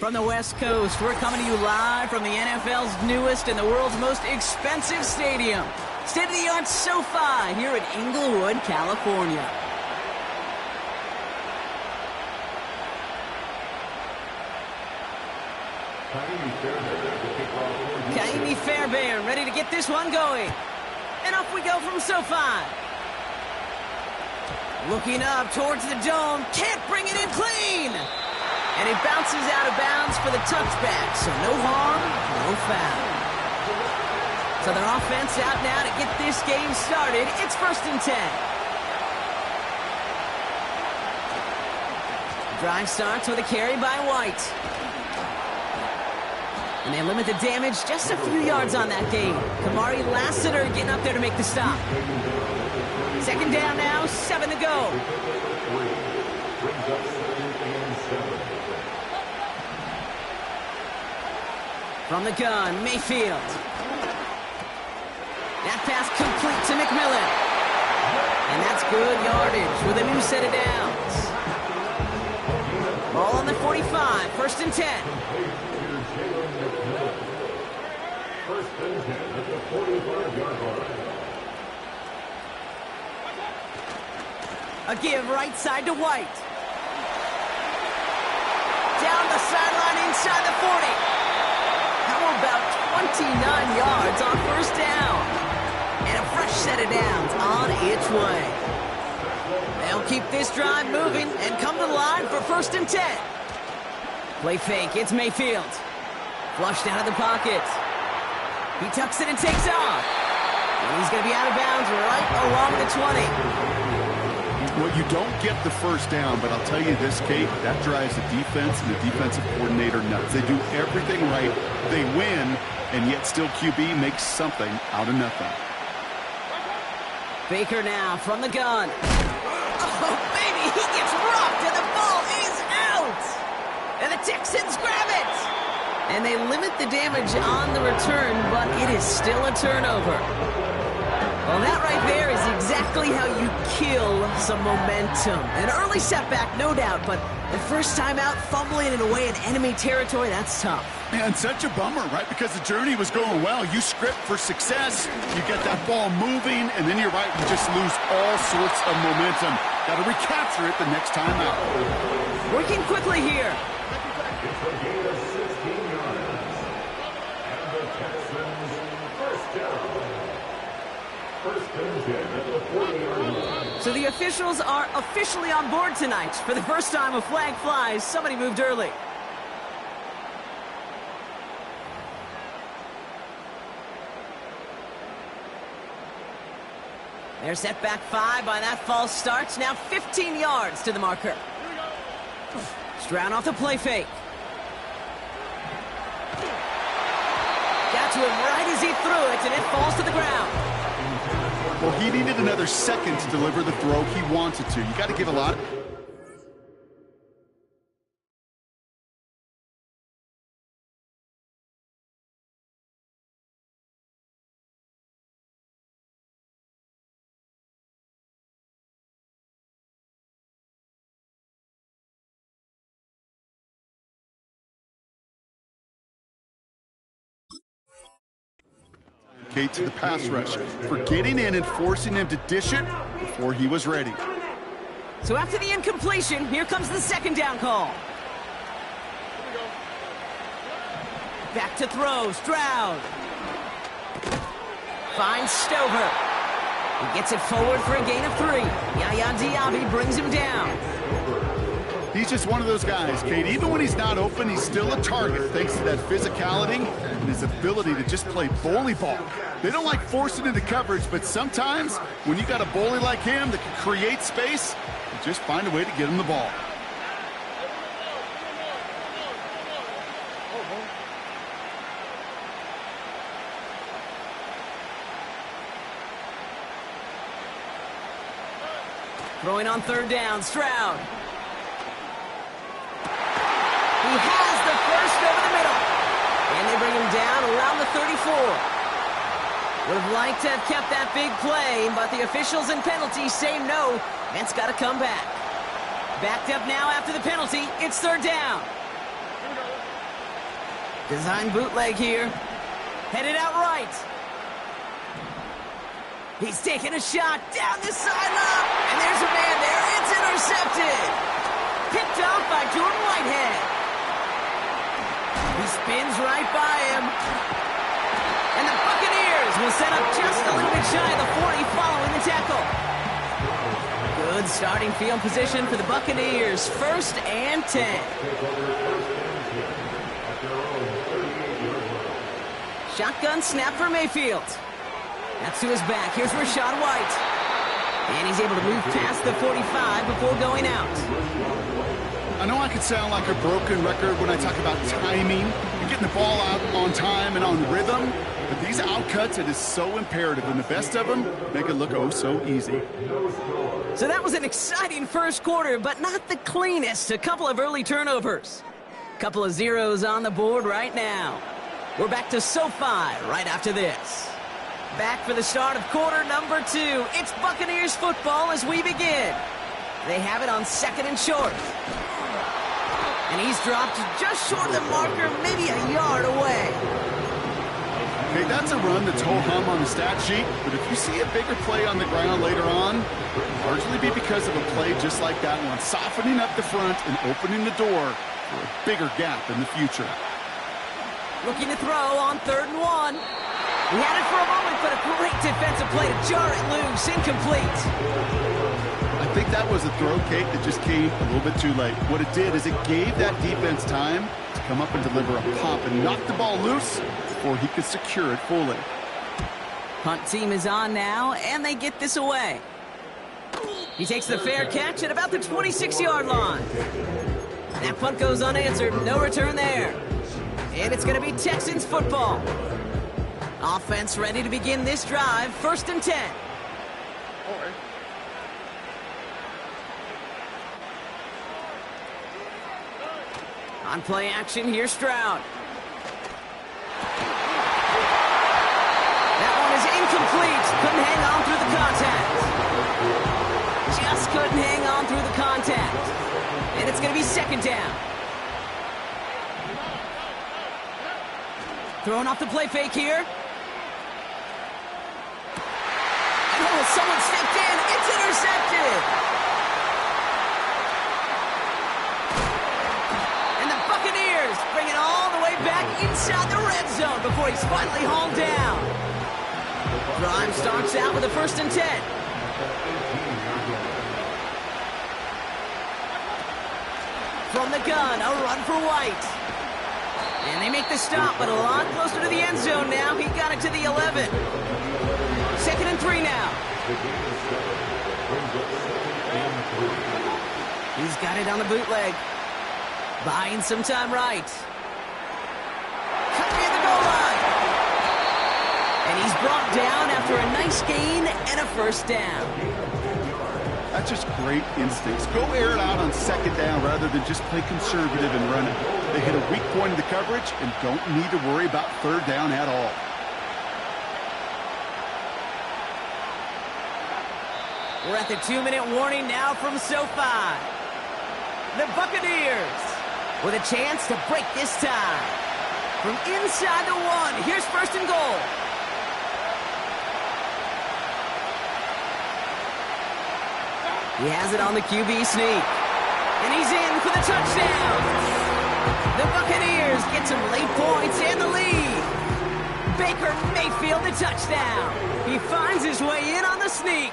From the West Coast, we're coming to you live from the NFL's newest and the world's most expensive stadium. State-of-the-art SoFi here in Inglewood, California. Kaimi Fairbairn ready to get this one going. And off we go from SoFi. Looking up towards the dome, can't bring it in clean. And it bounces out of bounds for the touchback, so no harm, no foul. So their offense out now to get this game started. It's 1st and 10. Drive starts with a carry by White. And they limit the damage just a few yards on that game. Kamari Lassiter getting up there to make the stop. 2nd down now, 7 to go. From the gun, Mayfield. That pass complete to McMillan. And that's good yardage with a new set of downs. Ball on the 45, 1st and 10. A give right side to White. Down the sideline inside the 40. How about 29 yards on 1st down? And a fresh set of downs on its way. They'll keep this drive moving and come to the line for 1st and 10. Play fake, it's Mayfield. Flushed out of the pocket. He tucks it and takes off. And he's going to be out of bounds right along the 20. Well, you don't get the 1st down, but I'll tell you this, Kate, that drives the defense and the defensive coordinator nuts. They do everything right. They win, and yet still QB makes something out of nothing. Baker now from the gun. Oh, baby, he gets rocked, and the ball is out. And the Texans grab it. And they limit the damage on the return, but it is still a turnover. Well, that right there is exactly how you kill some momentum. An early setback, no doubt, but the first time out, fumbling it away in enemy territory, that's tough. And such a bummer, right? Because the journey was going well. You script for success, you get that ball moving, and then you're right, you just lose all sorts of momentum. Got to recapture it the next time out. Working quickly here. It's a gain of 16 yards. And the Texans first down. 1st and 10 at the 40-yard line. So the officials are officially on board tonight. For the first time a flag flies, somebody moved early. They're set back 5 by that false start. Now 15 yards to the marker. Stroud off the play fake. Got to him right as he threw it, and it falls to the ground. Well, he needed another second to deliver the throw he wanted to. You got to give a lot. Kate to the pass rush for getting in and forcing him to dish it before he was ready. So after the incompletion, here comes the 2nd down call. Back to throw, Stroud. Finds Stover. He gets it forward for a gain of 3. Yaya Diaby brings him down. He's just one of those guys, Kate. Even when he's not open, he's still a target thanks to that physicality and his ability to just play bully ball. They don't like forcing into coverage, but sometimes when you got a bully like him that can create space, you just find a way to get him the ball. Throwing on 3rd down, Stroud. He has the first over the middle. And they bring him down around the 34. Would have liked to have kept that big play, but the officials and penalties say no. That's got to come back. Backed up now after the penalty. It's 3rd down. Design bootleg here. Headed out right. He's taking a shot down the sideline. And there's a man there. It's intercepted. Picked off by Jordan Whitehead. He spins right by him. And the Buccaneers will set up just a little bit shy of the 40 following the tackle. Good starting field position for the Buccaneers. 1st and 10. Shotgun snap for Mayfield. That's to his back. Here's Rachaad White. And he's able to move past the 45 before going out. I know I could sound like a broken record when I talk about timing and getting the ball out on time and on rhythm, but these outcuts, it is so imperative, and the best of them make it look oh so easy. So that was an exciting first quarter, but not the cleanest. A couple of early turnovers. Couple of zeros on the board right now. We're back to SoFi right after this. Back for the start of quarter number 2. It's Buccaneers football as we begin. They have it on 2nd and short. And he's dropped just short of the marker, maybe a yard away. Okay, that's a run that's ho-hum on the stat sheet, but if you see a bigger play on the ground later on, it'll largely be because of a play just like that one, softening up the front and opening the door for a bigger gap in the future. Looking to throw on 3rd and 1. He had it for a moment, but a great defensive play to jar it loose. Incomplete. I think that was a throw, Kate, that just came a little bit too late. What it did is it gave that defense time to come up and deliver a pump and knock the ball loose before he could secure it fully. Punt team is on now, and they get this away. He takes the fair catch at about the 26-yard line. That punt goes unanswered. No return there. And it's going to be Texans football. Offense ready to begin this drive. 1st and 10. On play action, here's Stroud. That one is incomplete. Couldn't hang on through the contact. Just couldn't hang on through the contact. And it's going to be 2nd down. Throwing off the play fake here. Oh, someone stepped in. It's intercepted. And the Buccaneers bring it all the way back inside the red zone before he's finally hauled down. Drive starts out with a 1st and 10. From the gun, a run for White. And they make the stop, but a lot closer to the end zone now. He got it to the 11. 2nd and 3 now. He's got it on the bootleg. Buying some time right. Cut near the goal line. And he's brought down after a nice gain and a 1st down. That's just great instincts. Go air it out on 2nd down rather than just play conservative and run it. They hit a weak point in the coverage and don't need to worry about 3rd down at all. We're at the 2-minute warning now from SoFi. The Buccaneers with a chance to break this tie. From inside the 1, here's 1st and goal. He has it on the QB sneak. And he's in for the touchdown. The Buccaneers get some late points and the lead. Baker Mayfield the touchdown. He finds his way in on the sneak.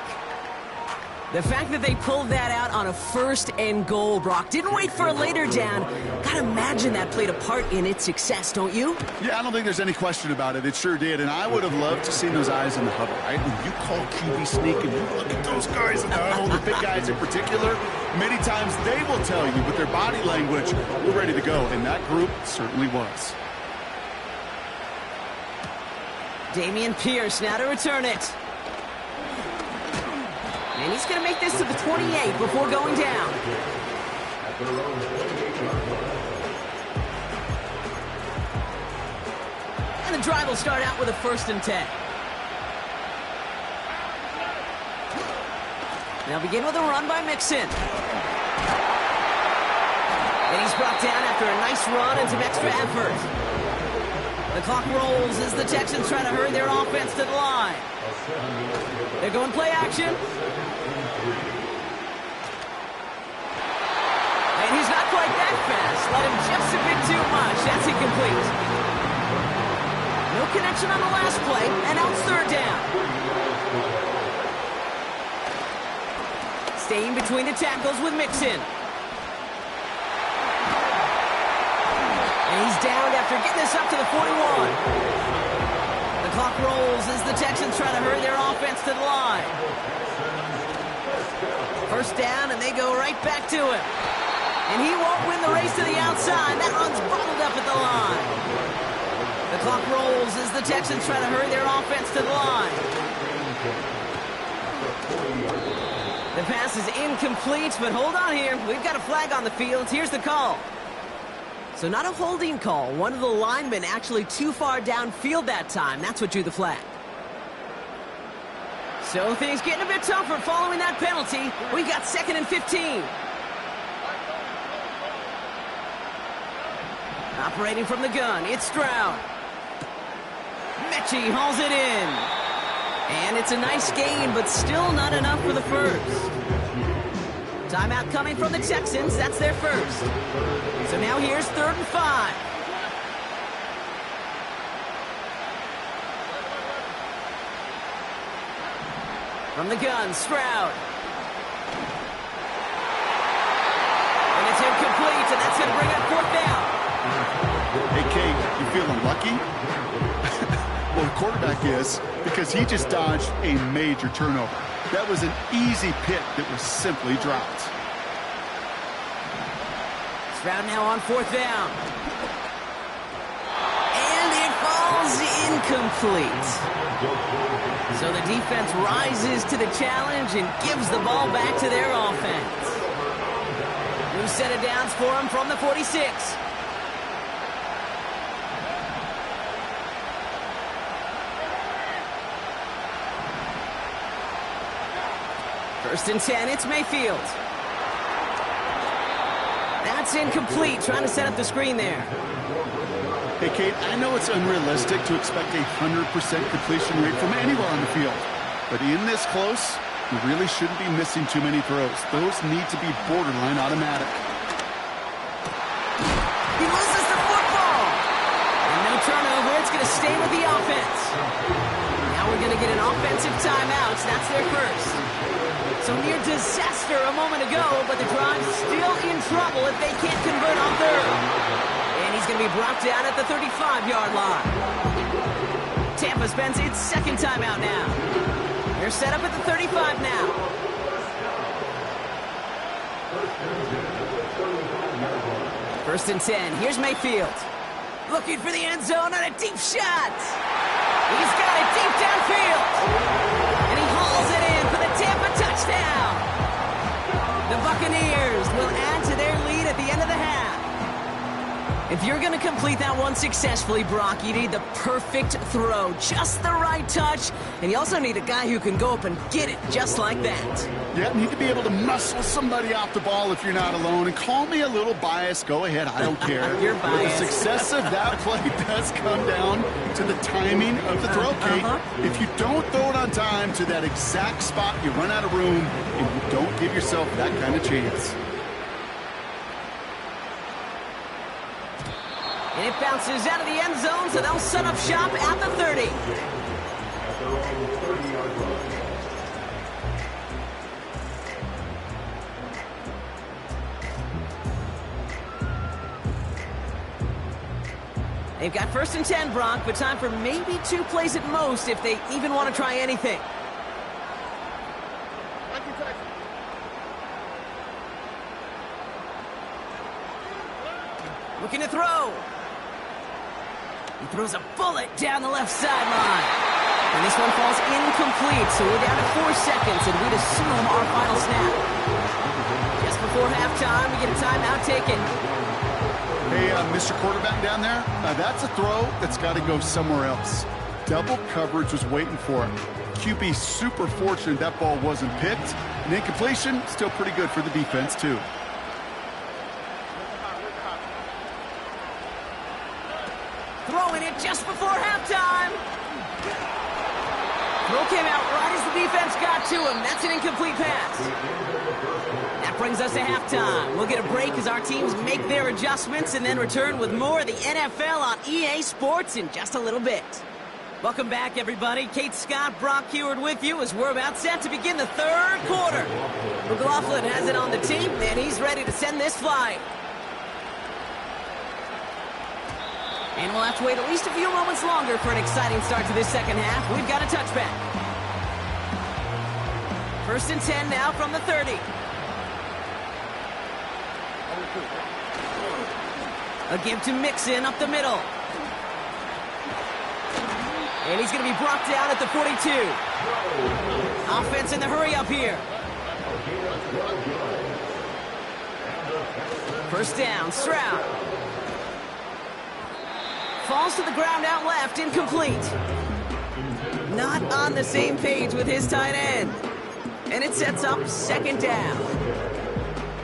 The fact that they pulled that out on a 1st and goal, Brock, didn't wait for a later down. Gotta imagine that played a part in its success, don't you? Yeah, I don't think there's any question about it. It sure did, and I would have loved to see those eyes in the huddle, right? When you call QB sneak and you look at those guys in the huddle, the big guys in particular, many times they will tell you with their body language, we're ready to go, and that group certainly was. Dameon Pierce now to return it. And he's going to make this to the 28 before going down. And the drive will start out with a 1st and 10. Now begin with a run by Mixon. And he's brought down after a nice run and some extra effort. The clock rolls as the Texans try to hurry their offense to the line. They're going play action. And he's not quite that fast. Let him just a bit too much. That's incomplete. No connection on the last play, and now it's third down. Staying between the tackles with Mixon. And he's downed after getting this up to the 41. The clock rolls as the Texans try to hurry their offense to the line. First down, and they go right back to him. And he won't win the race to the outside. That run's bottled up at the line. The clock rolls as the Texans try to hurry their offense to the line. The pass is incomplete, but hold on here. We've got a flag on the field. Here's the call. So not a holding call. One of the linemen actually too far downfield that time. That's what drew the flag. So things getting a bit tougher following that penalty. We got 2nd and 15. Operating from the gun, it's Stroud. Mechie hauls it in. And it's a nice gain, but still not enough for the first. Timeout coming from the Texans. That's their first. So now here's 3rd and 5. From the gun, Stroud. And it's incomplete, and that's going to bring up 4th down. Hey, Kate, you feeling lucky? Well, the quarterback is, because he just dodged a major turnover. That was an easy pick that was simply dropped. Stroud now on 4th down. And it falls incomplete. So the defense rises to the challenge and gives the ball back to their offense. New set of downs for him from the 46. First and 10, it's Mayfield. That's incomplete, trying to set up the screen there. Hey, Kate, I know it's unrealistic to expect a 100% completion rate from anywhere on the field. But in this close, you really shouldn't be missing too many throws. Those need to be borderline automatic. He loses the football. And no turnover, it's going to stay with the offense. Now we're going to get an offensive timeout. That's their first. So near disaster a moment ago, but the drive's still in trouble if they can't convert on 3rd. And he's going to be brought down at the 35-yard line. Tampa spends its 2nd timeout now. They're set up at the 35 now. First and 10. Here's Mayfield. Looking for the end zone on a deep shot. He's got it deep downfield. And he hauls it in for the Tampa touchdown. The Buccaneers will add to their lead at the end of the half. If you're going to complete that one successfully, Brock, you need the perfect throw, just the right touch, and you also need a guy who can go up and get it just like that. Yeah, need to be able to muscle somebody off the ball if you're not alone. And call me a little biased. Go ahead. I don't care. You're biased. But the success of that play does come down to the timing of the throw, Kate. If you don't throw it on time to that exact spot, you run out of room, and you don't give yourself that kind of chance. And it bounces out of the end zone, so they'll set up shop at the 30. At their own 30-yard line. They've got 1st and 10, Brock, but time for maybe 2 plays at most if they even want to try anything. Looking to throw. He throws a bullet down the left sideline. And this one falls incomplete, so we're down to 4 seconds, and we'd assume our final snap. Just before halftime, we get a timeout taken. Hey, Mr. Quarterback down there, that's a throw that's got to go somewhere else. Double coverage was waiting for him. QB super fortunate that ball wasn't picked. And incompletion, still pretty good for the defense, too. Throwing it just before halftime. Throw came out right as the defense got to him. That's an incomplete pass. That brings us to halftime. We'll get a break as our teams make their adjustments and then return with more of the NFL on EA Sports in just a little bit. Welcome back, everybody. Kate Scott, Brock Heward with you as we're about set to begin the third quarter. McLaughlin has it on the team, and he's ready to send this flying. And we'll have to wait at least a few moments longer for an exciting start to this second half. We've got a touchback. 1st and 10 now from the 30. A give to Mixon up the middle. And he's going to be brought down at the 42. Offense in the hurry up here. 1st down, Stroud. Falls to the ground out left, incomplete. Not on the same page with his tight end. And it sets up 2nd down.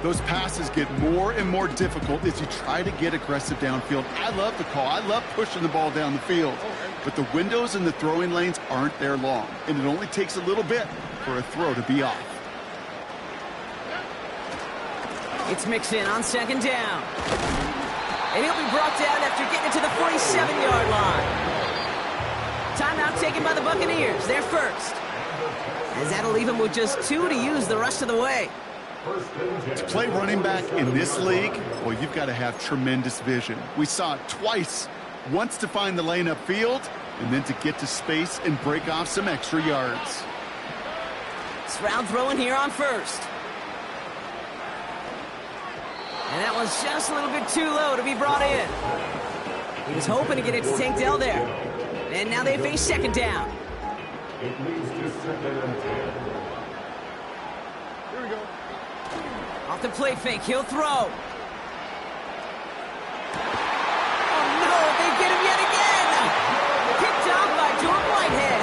Those passes get more and more difficult as you try to get aggressive downfield. I love the call. I love pushing the ball down the field. But the windows in the throwing lanes aren't there long, and it only takes a little bit for a throw to be off. It's Mixon on 2nd down. And he'll be brought down after getting it to the 47-yard line. Timeout taken by the Buccaneers. They're first. As that'll leave him with just 2 to use the rest of the way. To play running back in this league, well, you've got to have tremendous vision. We saw it twice. Once to find the lane upfield, and then to get to space and break off some extra yards. Stroud throwing here on 1st. And that was just a little bit too low to be brought in. He was hoping to get it to Tank Dell there. And now they face 2nd down. It leads to 2nd and 10. Here we go. Off the play fake, he'll throw. Oh no, they get him yet again! Picked off by Jordan Whitehead.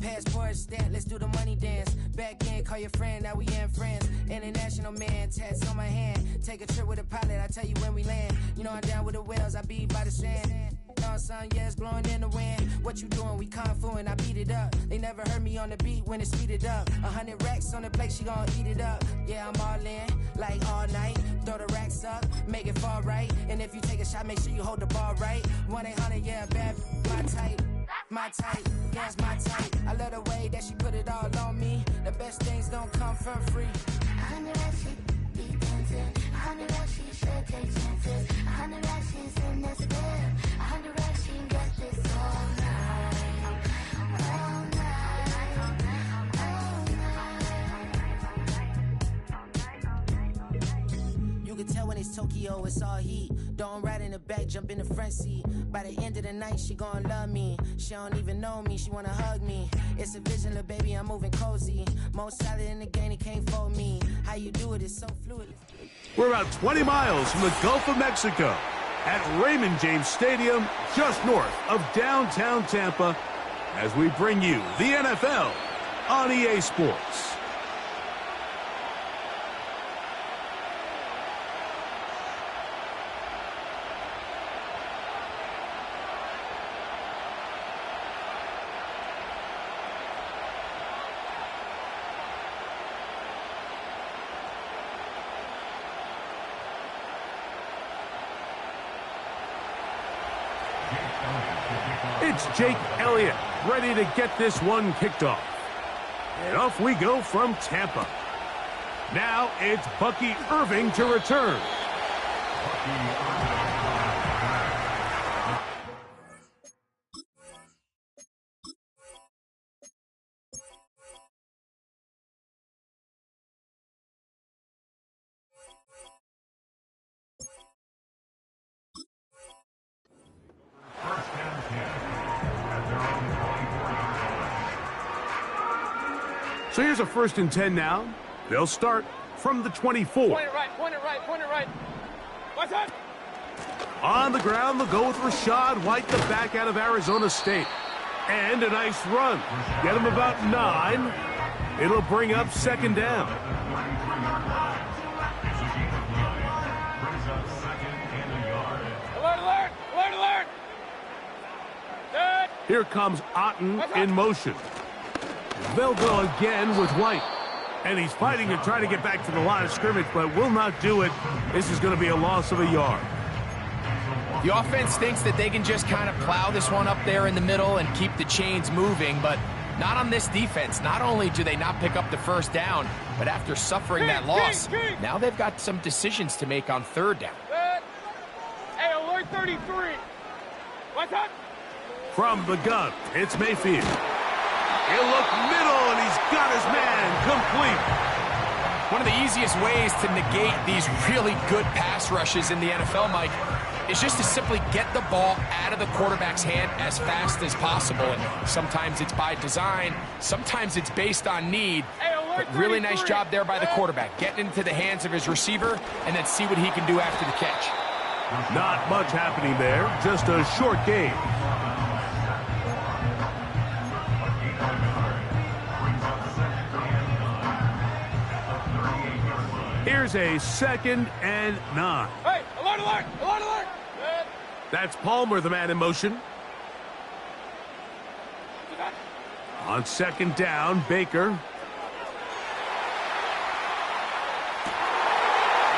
Passport stamp, let's do the money dance. Back in, call your friend, now we in friends. International man, tats on my hand. Take a trip with a pilot, I tell you when we land. You know I'm down with the whales, I be by the sand. Sun, yeah, it's blowing in the wind. What you doing? We kung fu and I beat it up. They never heard me on the beat when it's speeded up. 100 racks on the plate, she gon' eat it up. Yeah, I'm all in, like all night. Throw the racks up, make it fall right. And if you take a shot, make sure you hold the ball right. 1-800, yeah, bad, my type. My type, yeah, it's my type. I love the way that she put it all on me. The best things don't come for free. 100 racks, she be dancing. 100 racks, she should take chances. 100 racks, she's in this bed. 100 racks, she got this all night. All night. All night. You can tell when it's Tokyo, it's all heat. Don't ride in the back, jump in the front seat. By the end of the night, she gon' love me. She don't even know me, she wanna hug me. It's a vision, little baby, I'm moving cozy. Most solid in the game, it can't fold me. How you do it is so fluid. We're about 20 miles from the Gulf of Mexico at Raymond James Stadium, just north of downtown Tampa, as we bring you the NFL on EA Sports. It's Jake Elliott, ready to get this one kicked off. And off we go from Tampa. Now it's Bucky Irving to return. So here's a 1st and 10 now. They'll start from the 24. Point it right, point it right, point it right. On the ground, they'll go with Rashad White, the back out of Arizona State. And a nice run. Get him about 9. It'll bring up second down. Alert! Alert! Alert! Alert! Here comes Otten in motion. They'll go again with White. And he's fighting and trying to get back to the line of scrimmage, but will not do it. This is going to be a loss of a yard. The offense thinks that they can just kind of plow this one up there in the middle and keep the chains moving, but not on this defense. Not only do they not pick up the first down, but after suffering that loss, now they've got some decisions to make on third down. Hey, alert 33. What's up? From the gun, it's Mayfield. He'll look middle, and he's got his man complete. One of the easiest ways to negate these really good pass rushes in the NFL, Mike, is just to simply get the ball out of the quarterback's hand as fast as possible. And sometimes it's by design, sometimes it's based on need. But really nice job there by the quarterback, getting into the hands of his receiver and then see what he can do after the catch. Not much happening there, just a short game. Here's a 2nd and 9. Hey, alert, alert, alert, alert. That's Palmer, the man in motion. On 2nd down, Baker.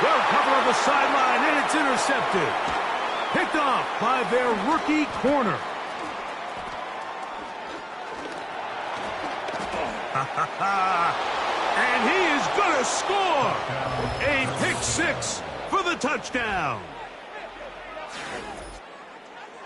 Well covered on the sideline, and it's intercepted. Picked off by their rookie corner. And he is going to score. A pick 6 for the touchdown.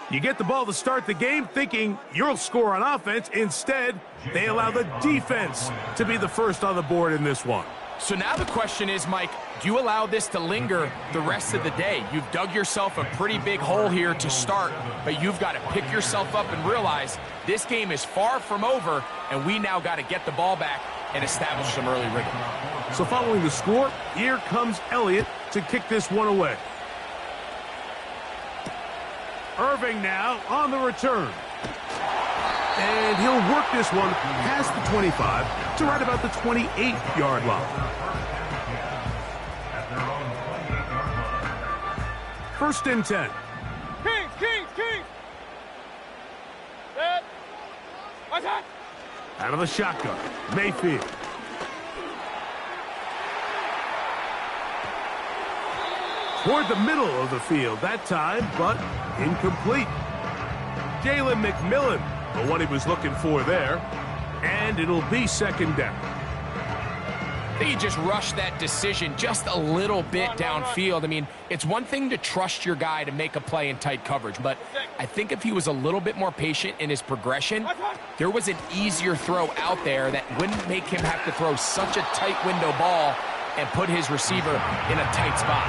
You get the ball to start the game thinking you'll score on offense. Instead, they allow the defense to be the first on the board in this one. So now the question is, Mike, do you allow this to linger the rest of the day? You've dug yourself a pretty big hole here to start, but you've got to pick yourself up and realize this game is far from over, and we now got to get the ball back and establish some early rhythm. So following the score, here comes Elliott to kick this one away. Irving now on the return. And he'll work this one past the 25 to right about the 28-yard line. 1st and 10. Kings. What's that? Out of the shotgun, Mayfield. Toward the middle of the field that time, but incomplete. Jalen McMillan, the one he was looking for there. And it'll be 2nd down. I think he just rushed that decision just a little bit downfield. I mean, it's one thing to trust your guy to make a play in tight coverage, but I think if he was a little bit more patient in his progression, there was an easier throw out there that wouldn't make him have to throw such a tight window ball and put his receiver in a tight spot.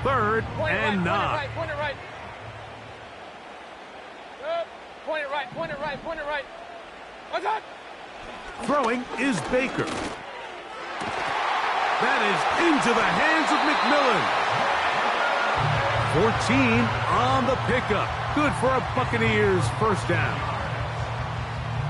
Third and 9. Point it right. Point it right. What's that? Throwing is Baker. That is into the hands of McMillan. 14 on the pickup. Good for a Buccaneers first down.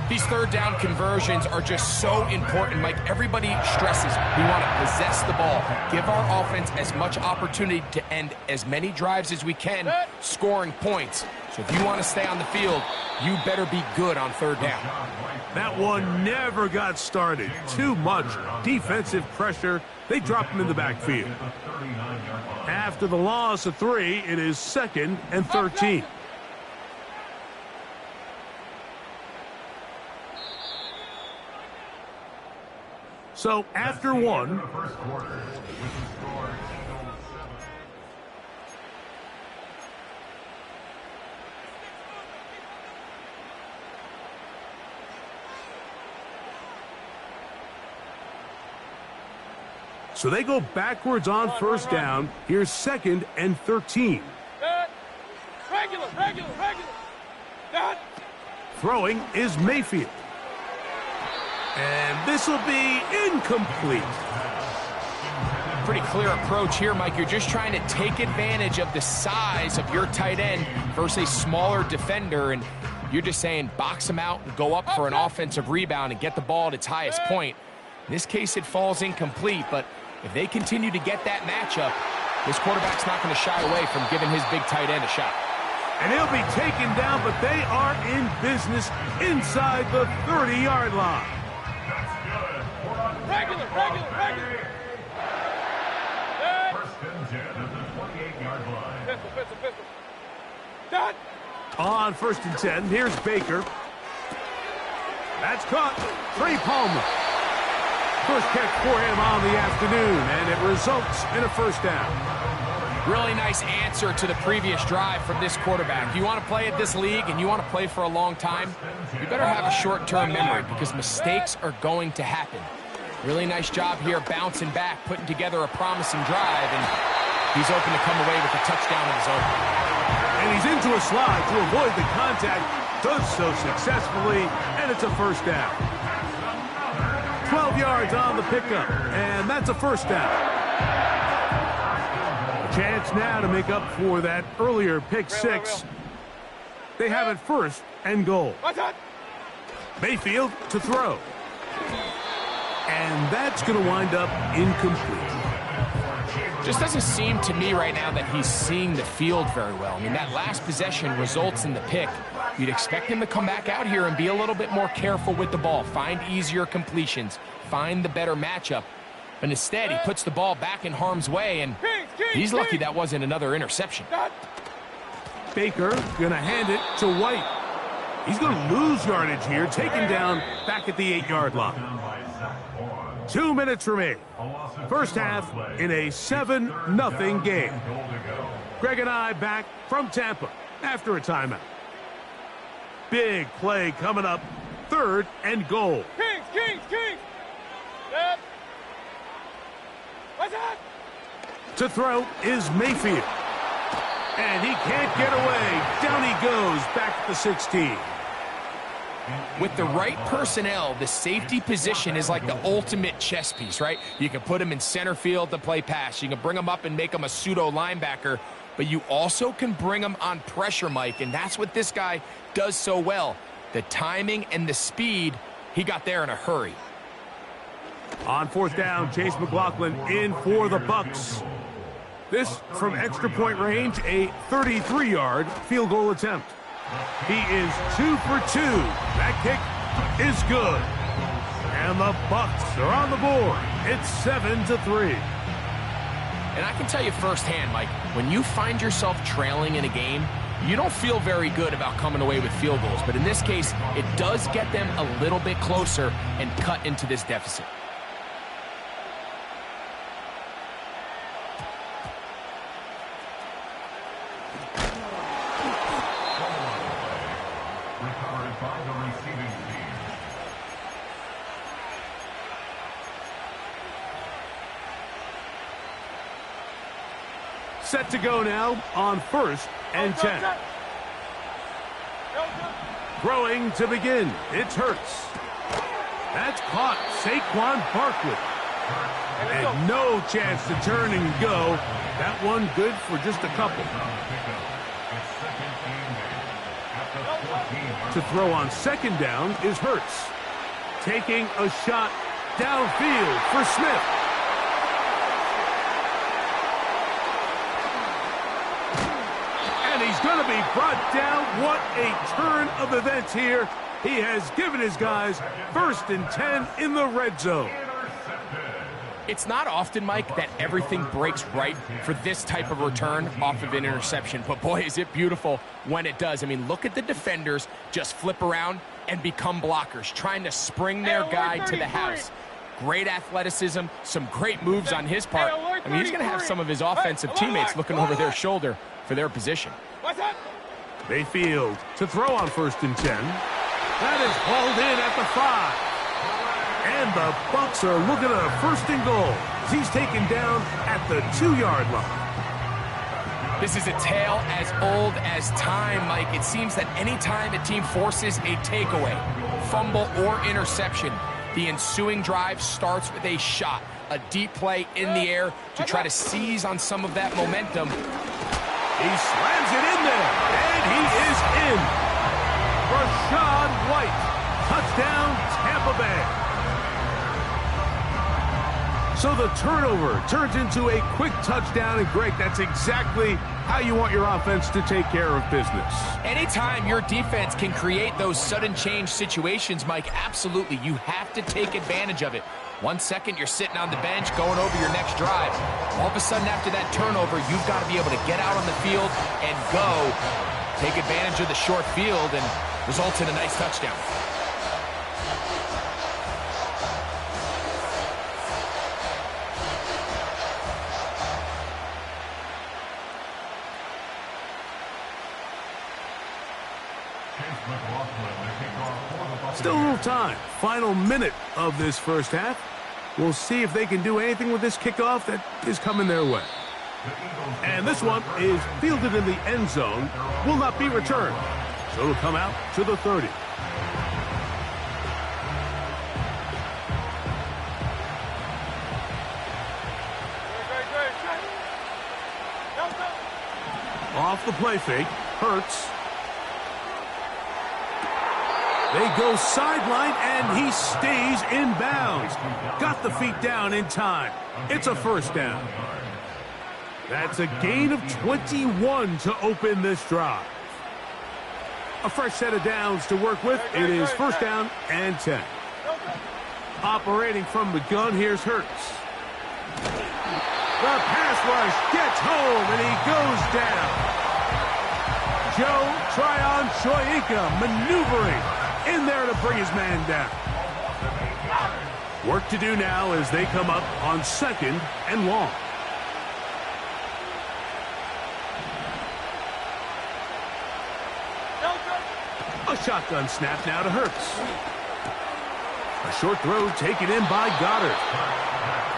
These third down conversions are just so important. Mike, everybody stresses we want to possess the ball, give our offense as much opportunity to end as many drives as we can, scoring points. So if you want to stay on the field, you better be good on third down. That one never got started. Too much defensive pressure. They dropped him in the backfield. After the loss of 3, it is 2nd and 13. So after 1, so they go backwards on first down. Here's 2nd and 13. Regular. Throwing is Mayfield. And this will be incomplete. Pretty clear approach here, Mike. You're just trying to take advantage of the size of your tight end versus a smaller defender, and you're just saying box him out and go up for an offensive rebound and get the ball at its highest point. In this case, it falls incomplete, but if they continue to get that matchup, this quarterback's not going to shy away from giving his big tight end a shot. And he'll be taken down, but they are in business inside the 30-yard line. Regular. First and 10 at the 28-yard line. Pistol. Dot. On 1st and 10, here's Baker. That's caught. Trey Palmer. First catch for him on the afternoon, and it results in a first down. Really nice answer to the previous drive from this quarterback. You want to play at this league and you want to play for a long time, you better have a short-term memory because mistakes are going to happen. Really nice job here bouncing back, putting together a promising drive, and he's open to come away with a touchdown of his own. And he's into a slide to avoid the contact, does so successfully, and it's a first down. 12 yards on the pickup, and that's a first down. A chance now to make up for that earlier pick six. They have it 1st and goal. Mayfield to throw. And that's going to wind up incomplete. Just doesn't seem to me right now that he's seeing the field very well. I mean, that last possession results in the pick. You'd expect him to come back out here and be a little bit more careful with the ball, find easier completions, find the better matchup. But instead, he puts the ball back in harm's way, and he's lucky that wasn't another interception. Baker going to hand it to White. He's going to lose yardage here, taken down back at the 8-yard line. 2 minutes remain. First half in a 7-0 game. Greg and I back from Tampa after a timeout. Big play coming up, 3rd and goal. Kings. Yep. What's that? To throw is Mayfield. And he can't get away. Down he goes back to the 16. With the right personnel, the safety position is like the ultimate chess piece, right? You can put him in center field to play pass. You can bring him up and make him a pseudo linebacker, but you also can bring him on pressure, Mike, and that's what this guy does so well. The timing and the speed, he got there in a hurry. On 4th down, Chase McLaughlin in for the Bucks. This from extra point range, a 33-yard field goal attempt. He is 2 for 2. That kick is good. And the Bucks are on the board. It's 7-3. And I can tell you firsthand, Mike, when you find yourself trailing in a game, you don't feel very good about coming away with field goals. But in this case, it does get them a little bit closer and cut into this deficit. Set to go now on 1st and 10. Throwing to begin. It's Hurts. That's caught. Saquon Barkley. And no chance to turn and go. That one good for just a couple. To throw on 2nd down is Hurts. Taking a shot downfield for Smith. He's going to be brought down. What a turn of events here. He has given his guys 1st and 10 in the red zone. It's not often, Mike, that everything breaks right for this type of return off of an interception. But boy, is it beautiful when it does. I mean, look at the defenders just flip around and become blockers, trying to spring their guy to the house. Great athleticism, some great moves on his part. I mean, he's going to have some of his offensive teammates looking over their shoulder for their position. Mayfield to throw on 1st and 10. That is hauled in at the 5. And the Bucks are looking at a 1st and goal. He's taken down at the 2-yard line. This is a tale as old as time, Mike. It seems that anytime a team forces a takeaway, fumble, or interception, the ensuing drive starts with a shot, a deep play in the air to try to seize on some of that momentum. He slams it in there, and he is in. Rashad White, touchdown, Tampa Bay. So the turnover turns into a quick touchdown, and Greg, that's exactly how you want your offense to take care of business. Anytime your defense can create those sudden change situations, Mike, absolutely, you have to take advantage of it. 1 second, you're sitting on the bench going over your next drive. All of a sudden, after that turnover, you've got to be able to get out on the field and go, take advantage of the short field, and result in a nice touchdown. Still a little time. Final minute of this first half. We'll see if they can do anything with this kickoff that is coming their way. And this one is fielded in the end zone. Will not be returned. So it'll come out to the 30. Off the play fake. Hurts. They go sideline, and he stays in bounds. Got the feet down in time. It's a first down. That's a gain of 21 to open this drive. A fresh set of downs to work with. It is first down and 10. Operating from the gun, here's Hurts. The pass rush gets home, and he goes down. Joe Tryon-Shoyinka maneuvering in there to bring his man down. Work to do now as they come up on 2nd and long. A shotgun snap now to Hurts. A short throw taken in by Goddard.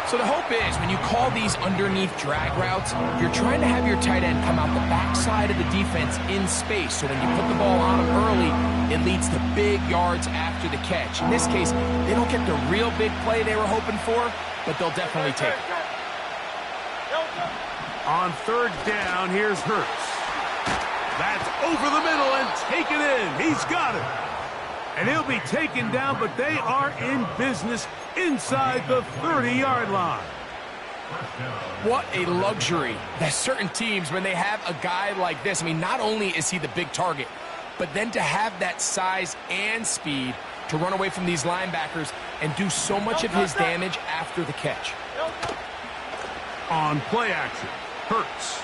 So the hope is when you call these underneath drag routes, you're trying to have your tight end come out the backside of the defense in space. So when you put the ball on him early, it leads to big yards after the catch. In this case, they don't get the real big play they were hoping for, but they'll definitely take it. On 3rd down, here's Hurts. That's over the middle and taken in. He's got it. And he'll be taken down, but they are in business inside the 30-yard line. What a luxury that certain teams, when they have a guy like this, I mean, not only is he the big target, but then to have that size and speed to run away from these linebackers and do so much of his damage after the catch. On play action, Hurts.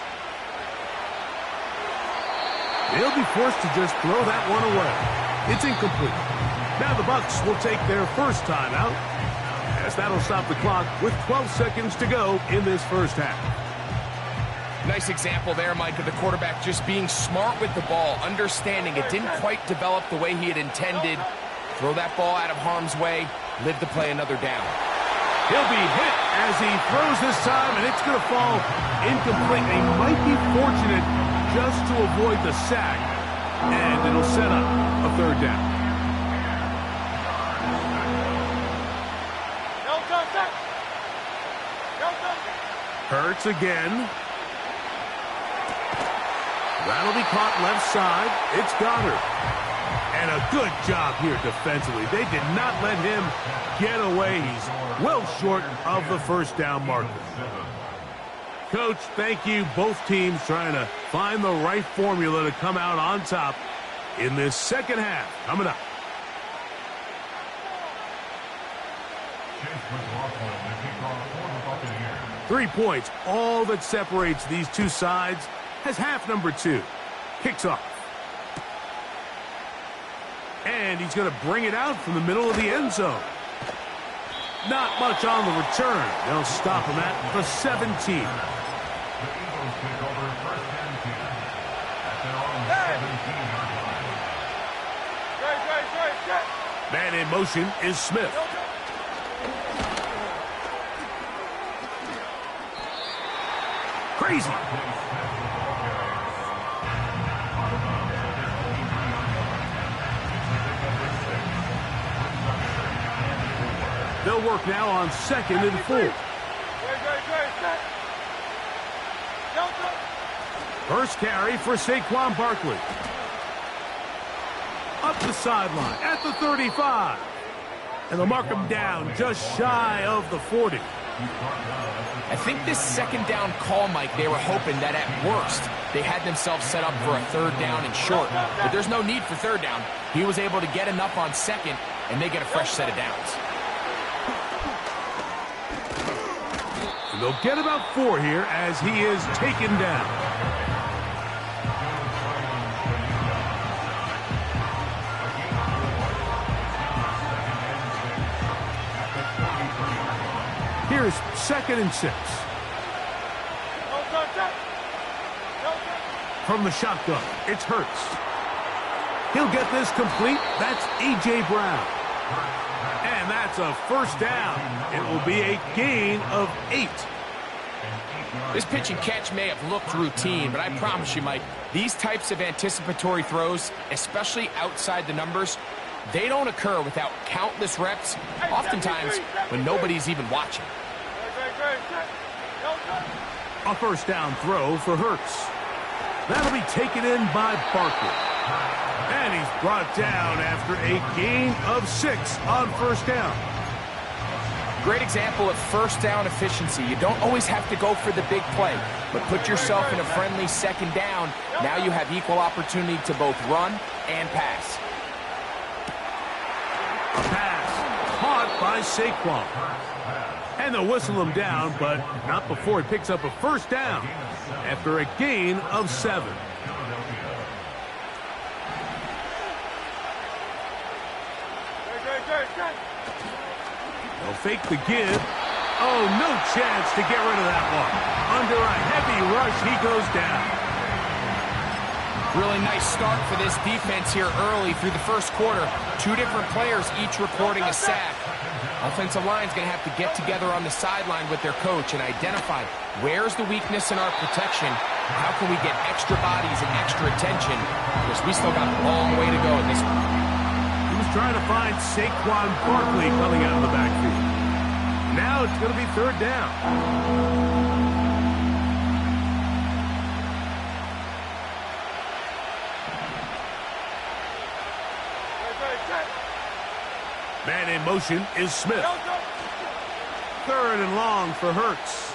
They'll be forced to just throw that one away. It's incomplete. Now the Bucs will take their first timeout, as that'll stop the clock with 12 seconds to go in this first half. Nice example there, Mike, of the quarterback just being smart with the ball, understanding it didn't quite develop the way he had intended. Throw that ball out of harm's way, live to play another down. He'll be hit as he throws this time, and it's going to fall incomplete. He might be fortunate just to avoid the sack, and it'll set up a 3rd down. Hurts again. That'll be caught left side. It's Goddard. And a good job here defensively. They did not let him get away. He's well short of the first down marker. Coach, thank you. Both teams trying to find the right formula to come out on top in this second half. Coming up. 3 points, all that separates these two sides, as half number 2 kicks off. And he's going to bring it out from the middle of the end zone. Not much on the return. They'll stop him at the 17. Man in motion is Smith. Crazy. They'll work now on 2nd and 4. First carry for Saquon Barkley. Up the sideline at the 35. And they'll mark him down just shy of the 40. I think this 2nd down call, Mike, they were hoping that at worst they had themselves set up for a 3rd down and short. But there's no need for 3rd down. He was able to get enough on 2nd, and they get a fresh set of downs. And they'll get about 4 here as he is taken down. Here's 2nd and 6. From the shotgun, it's Hurts. He'll get this complete. That's A.J. Brown. And that's a first down. It will be a gain of 8. This pitch and catch may have looked routine, but I promise you, Mike, these types of anticipatory throws, especially outside the numbers, they don't occur without countless reps, oftentimes when nobody's even watching. A first down throw for Hurts. That'll be taken in by Barkley. And he's brought down after a gain of 6 on first down. Great example of first down efficiency. You don't always have to go for the big play, but put yourself in a friendly 2nd down. Now you have equal opportunity to both run and pass. A pass caught by Saquon. And they'll whistle him down, but not before he picks up a first down after a gain of 7. They'll fake the give. Oh, no chance to get rid of that one. Under a heavy rush, he goes down. Really nice start for this defense here early through the first quarter. 2 different players each recording a sack. Offensive line's going to have to get together on the sideline with their coach and identify where's the weakness in our protection. How can we get extra bodies and extra attention? Because we still got a long way to go in this one. He was trying to find Saquon Barkley coming out of the backfield. Now it's going to be 3rd down. Man in motion is Smith. 3rd and long for Hurts.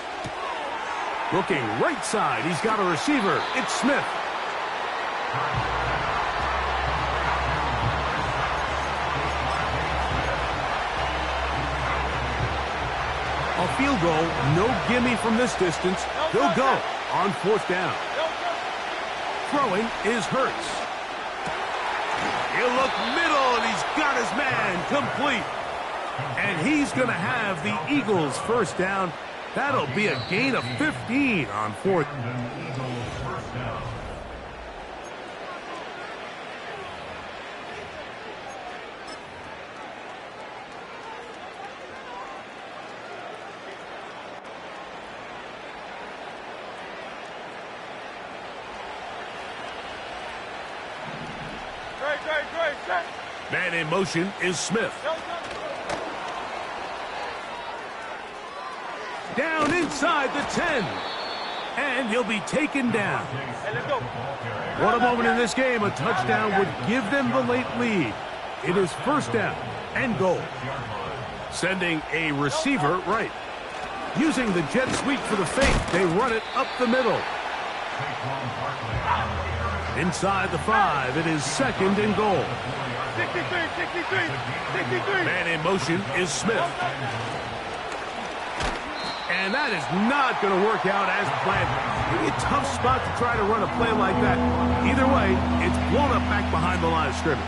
Looking right side, he's got a receiver. It's Smith. A field goal, no gimme from this distance. They'll go on 4th down. Throwing is Hurts. He'll look middle, and he's got his man complete. And he's going to have the Eagles' first down. That'll be a gain of 15 on 4th. Man in motion is Smith. Down inside the 10. And he'll be taken down. What a moment in this game. A touchdown would give them the late lead. It is first down and goal. Sending a receiver right. Using the jet sweep for the fake, they run it up the middle. Inside the 5, it is 2nd and goal. 63. Man in motion is Smith. And that is not going to work out as planned. Maybe a tough spot to try to run a play like that. Either way, it's blown up back behind the line of scrimmage.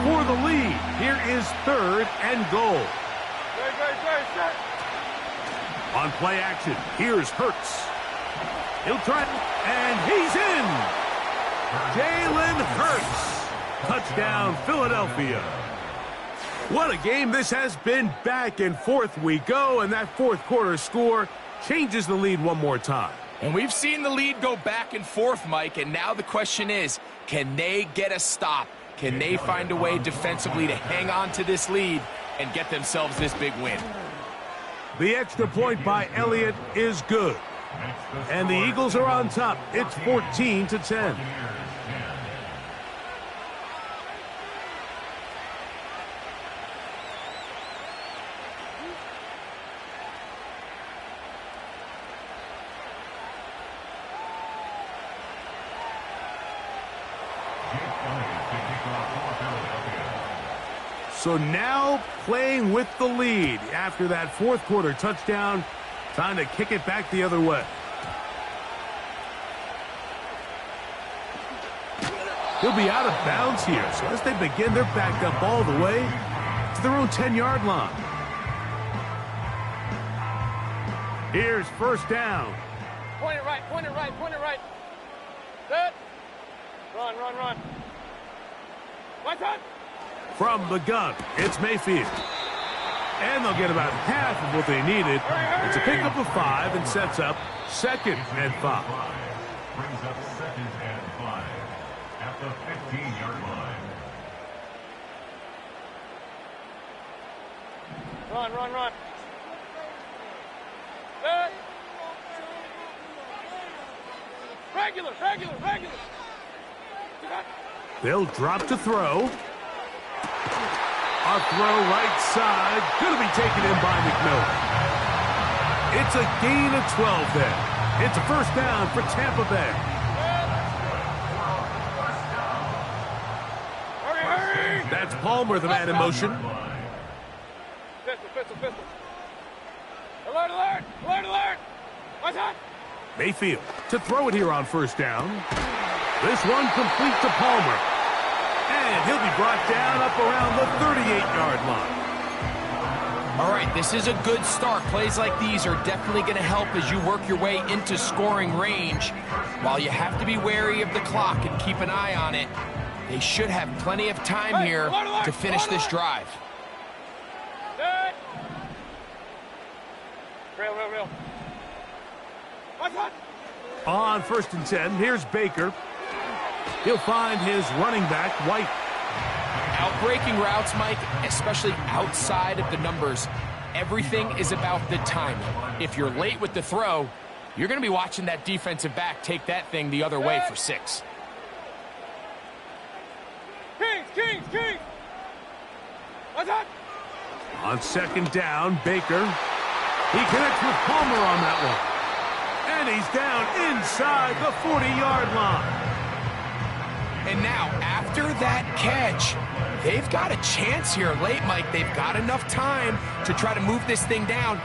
For the lead, here is 3rd and goal. On play action, here's Hurts. He'll try, and he's in! Jalen Hurts. Touchdown, Philadelphia. What a game this has been. Back and forth we go, and that 4th quarter score changes the lead one more time. And we've seen the lead go back and forth, Mike, and now the question is, can they get a stop? Can they find a way defensively to hang on to this lead and get themselves this big win. The extra point by Elliott is good. And the Eagles are on top. It's 14-10. So now playing with the lead after that fourth quarter touchdown, trying to kick it back the other way. He'll be out of bounds here, so as they begin, they're backed up all the way to their own 10-yard line. Here's first down. Point it right, point it right, point it right. Set. Run, run, run. My time. From the gun, it's Mayfield. And they'll get about half of what they needed. It's a pickup of 5 and sets up 2nd and 5. Brings up 2nd and 5 at the 15-yard line. Run, run, run. Set. Regular, regular, regular. They'll drop to throw. A throw right side. Going to be taken in by McMillan. It's a gain of 12 there. It's a first down for Tampa Bay. Hurry, hurry! That's Palmer, the man in motion. Pistol, pistol, pistol. Alert, alert! Alert, alert! What's that? Mayfield to throw it here on first down. This one complete to Palmer. And he'll be brought down up around the 38-yard line. All right, this is a good start. Plays like these are definitely going to help as you work your way into scoring range. While you have to be wary of the clock and keep an eye on it, they should have plenty of time here to finish this drive. Set. Real, real, real. What's that? On first and 10, here's Baker. He'll find his running back, White. Outbreaking routes, Mike, especially outside of the numbers, everything is about the timing. If you're late with the throw, you're going to be watching that defensive back take that thing the other way for 6. Kings, Kings, Kings! What's that? On second down, Baker. He connects with Palmer on that one. And he's down inside the 40-yard line. And now, after that catch, they've got a chance here late, Mike. They've got enough time to try to move this thing down.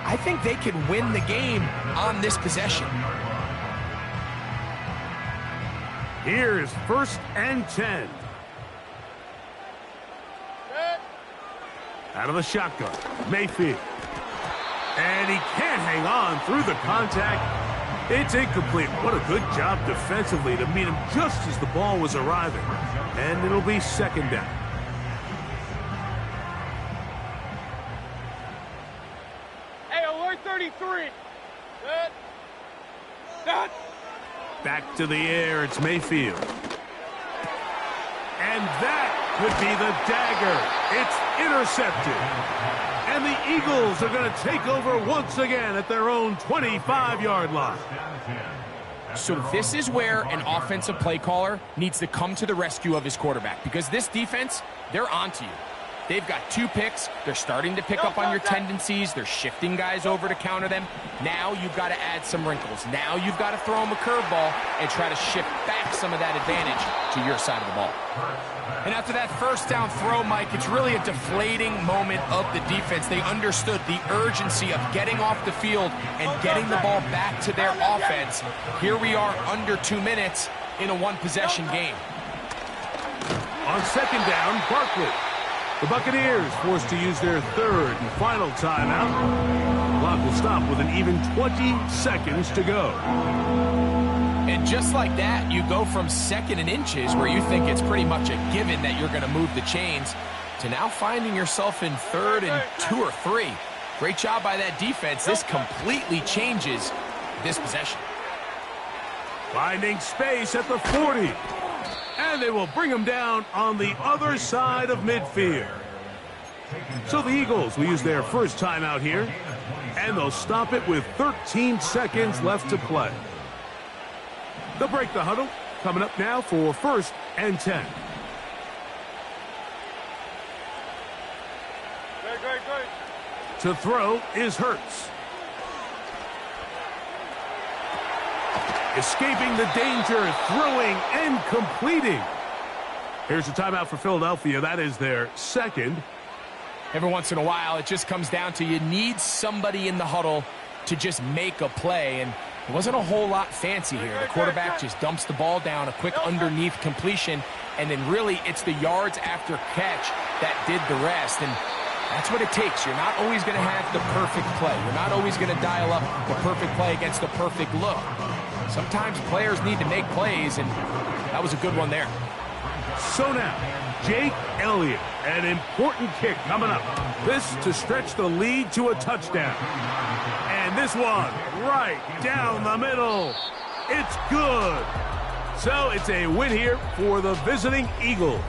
I think they could win the game on this possession. Here's first and 10. Set. Out of the shotgun, Mayfield. And he can't hang on through the contact. It's incomplete. What a good job defensively to meet him just as the ball was arriving. And it'll be second down. Hey, alert 33. Set. Set. Back to the air, it's Mayfield. And that could be the dagger. It's intercepted. And the Eagles are going to take over once again at their own 25-yard line. So this is where an offensive play caller needs to come to the rescue of his quarterback, because this defense, they're onto you. They've got 2 picks. They're starting to pick up on your tendencies. They're shifting guys over to counter them. Now you've got to add some wrinkles. Now you've got to throw them a curveball and try to shift back some of that advantage to your side of the ball. And after that first down throw, Mike, it's really a deflating moment of the defense. They understood the urgency of getting off the field and getting the ball back to their offense. Here we are under 2 minutes in a one-possession game. On second down, Barkley. The Buccaneers forced to use their third and final timeout. The clock will stop with an even 20 seconds to go. And just like that, you go from 2nd and inches, where you think it's pretty much a given that you're going to move the chains, to now finding yourself in 3rd and 2 or 3. Great job by that defense. This completely changes this possession. Finding space at the 40. And they will bring him down on the other side of midfield. So the Eagles will use their first timeout here, and they'll stop it with 13 seconds left to play. They'll break the huddle, coming up now for 1st and 10. To throw is Hurts. Escaping the danger, throwing and completing. Here's a timeout for Philadelphia. That is their second. Every once in a while, it just comes down to you need somebody in the huddle to just make a play, and it wasn't a whole lot fancy here. The quarterback just dumps the ball down, a quick underneath completion, and then really it's the yards after catch that did the rest, and that's what it takes. You're not always going to have the perfect play. You're not always going to dial up the perfect play against the perfect look. Sometimes players need to make plays, and that was a good one there. So now, Jake Elliott, an important kick coming up. This to stretch the lead to a touchdown. And this one right down the middle. It's good. So it's a win here for the visiting Eagles.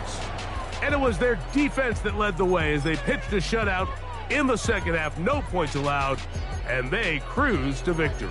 And it was their defense that led the way as they pitched a shutout in the second half. No points allowed, and they cruised to victory.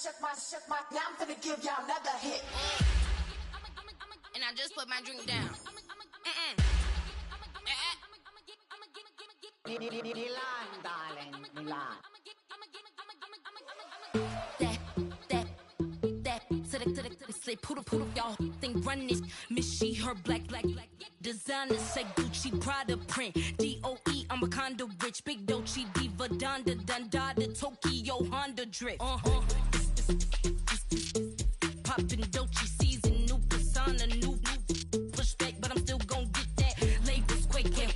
now I'm finna give y'all another hit. And I just put my drink down. Milan, darling, Milan. Say poodle, y'all think run this. Miss she, her black. Designer say Gucci, Prada print. DOE, I'm a condo rich. Big Dolce, Diva, Donda, Tokyo, Honda drift. Poppin' Dolce season, new persona, new pushback, but I'm still gon' get that. Labels quaking,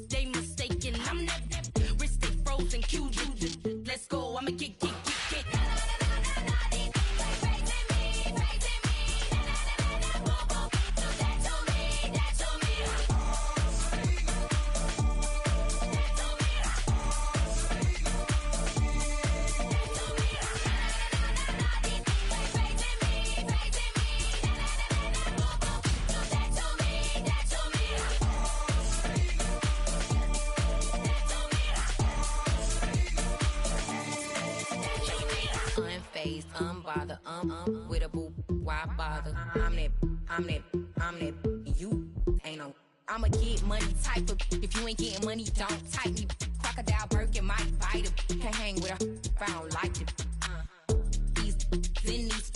they mistaken. I'm that wrist stay frozen, QG. Let's go, I'ma get. Unbothered, with a boo, why bother? I'm that, you ain't no. I'm a get money type of, if you ain't getting money, don't type me. Crocodile Birkin might bite it. Can't hang with her if I don't like it. These,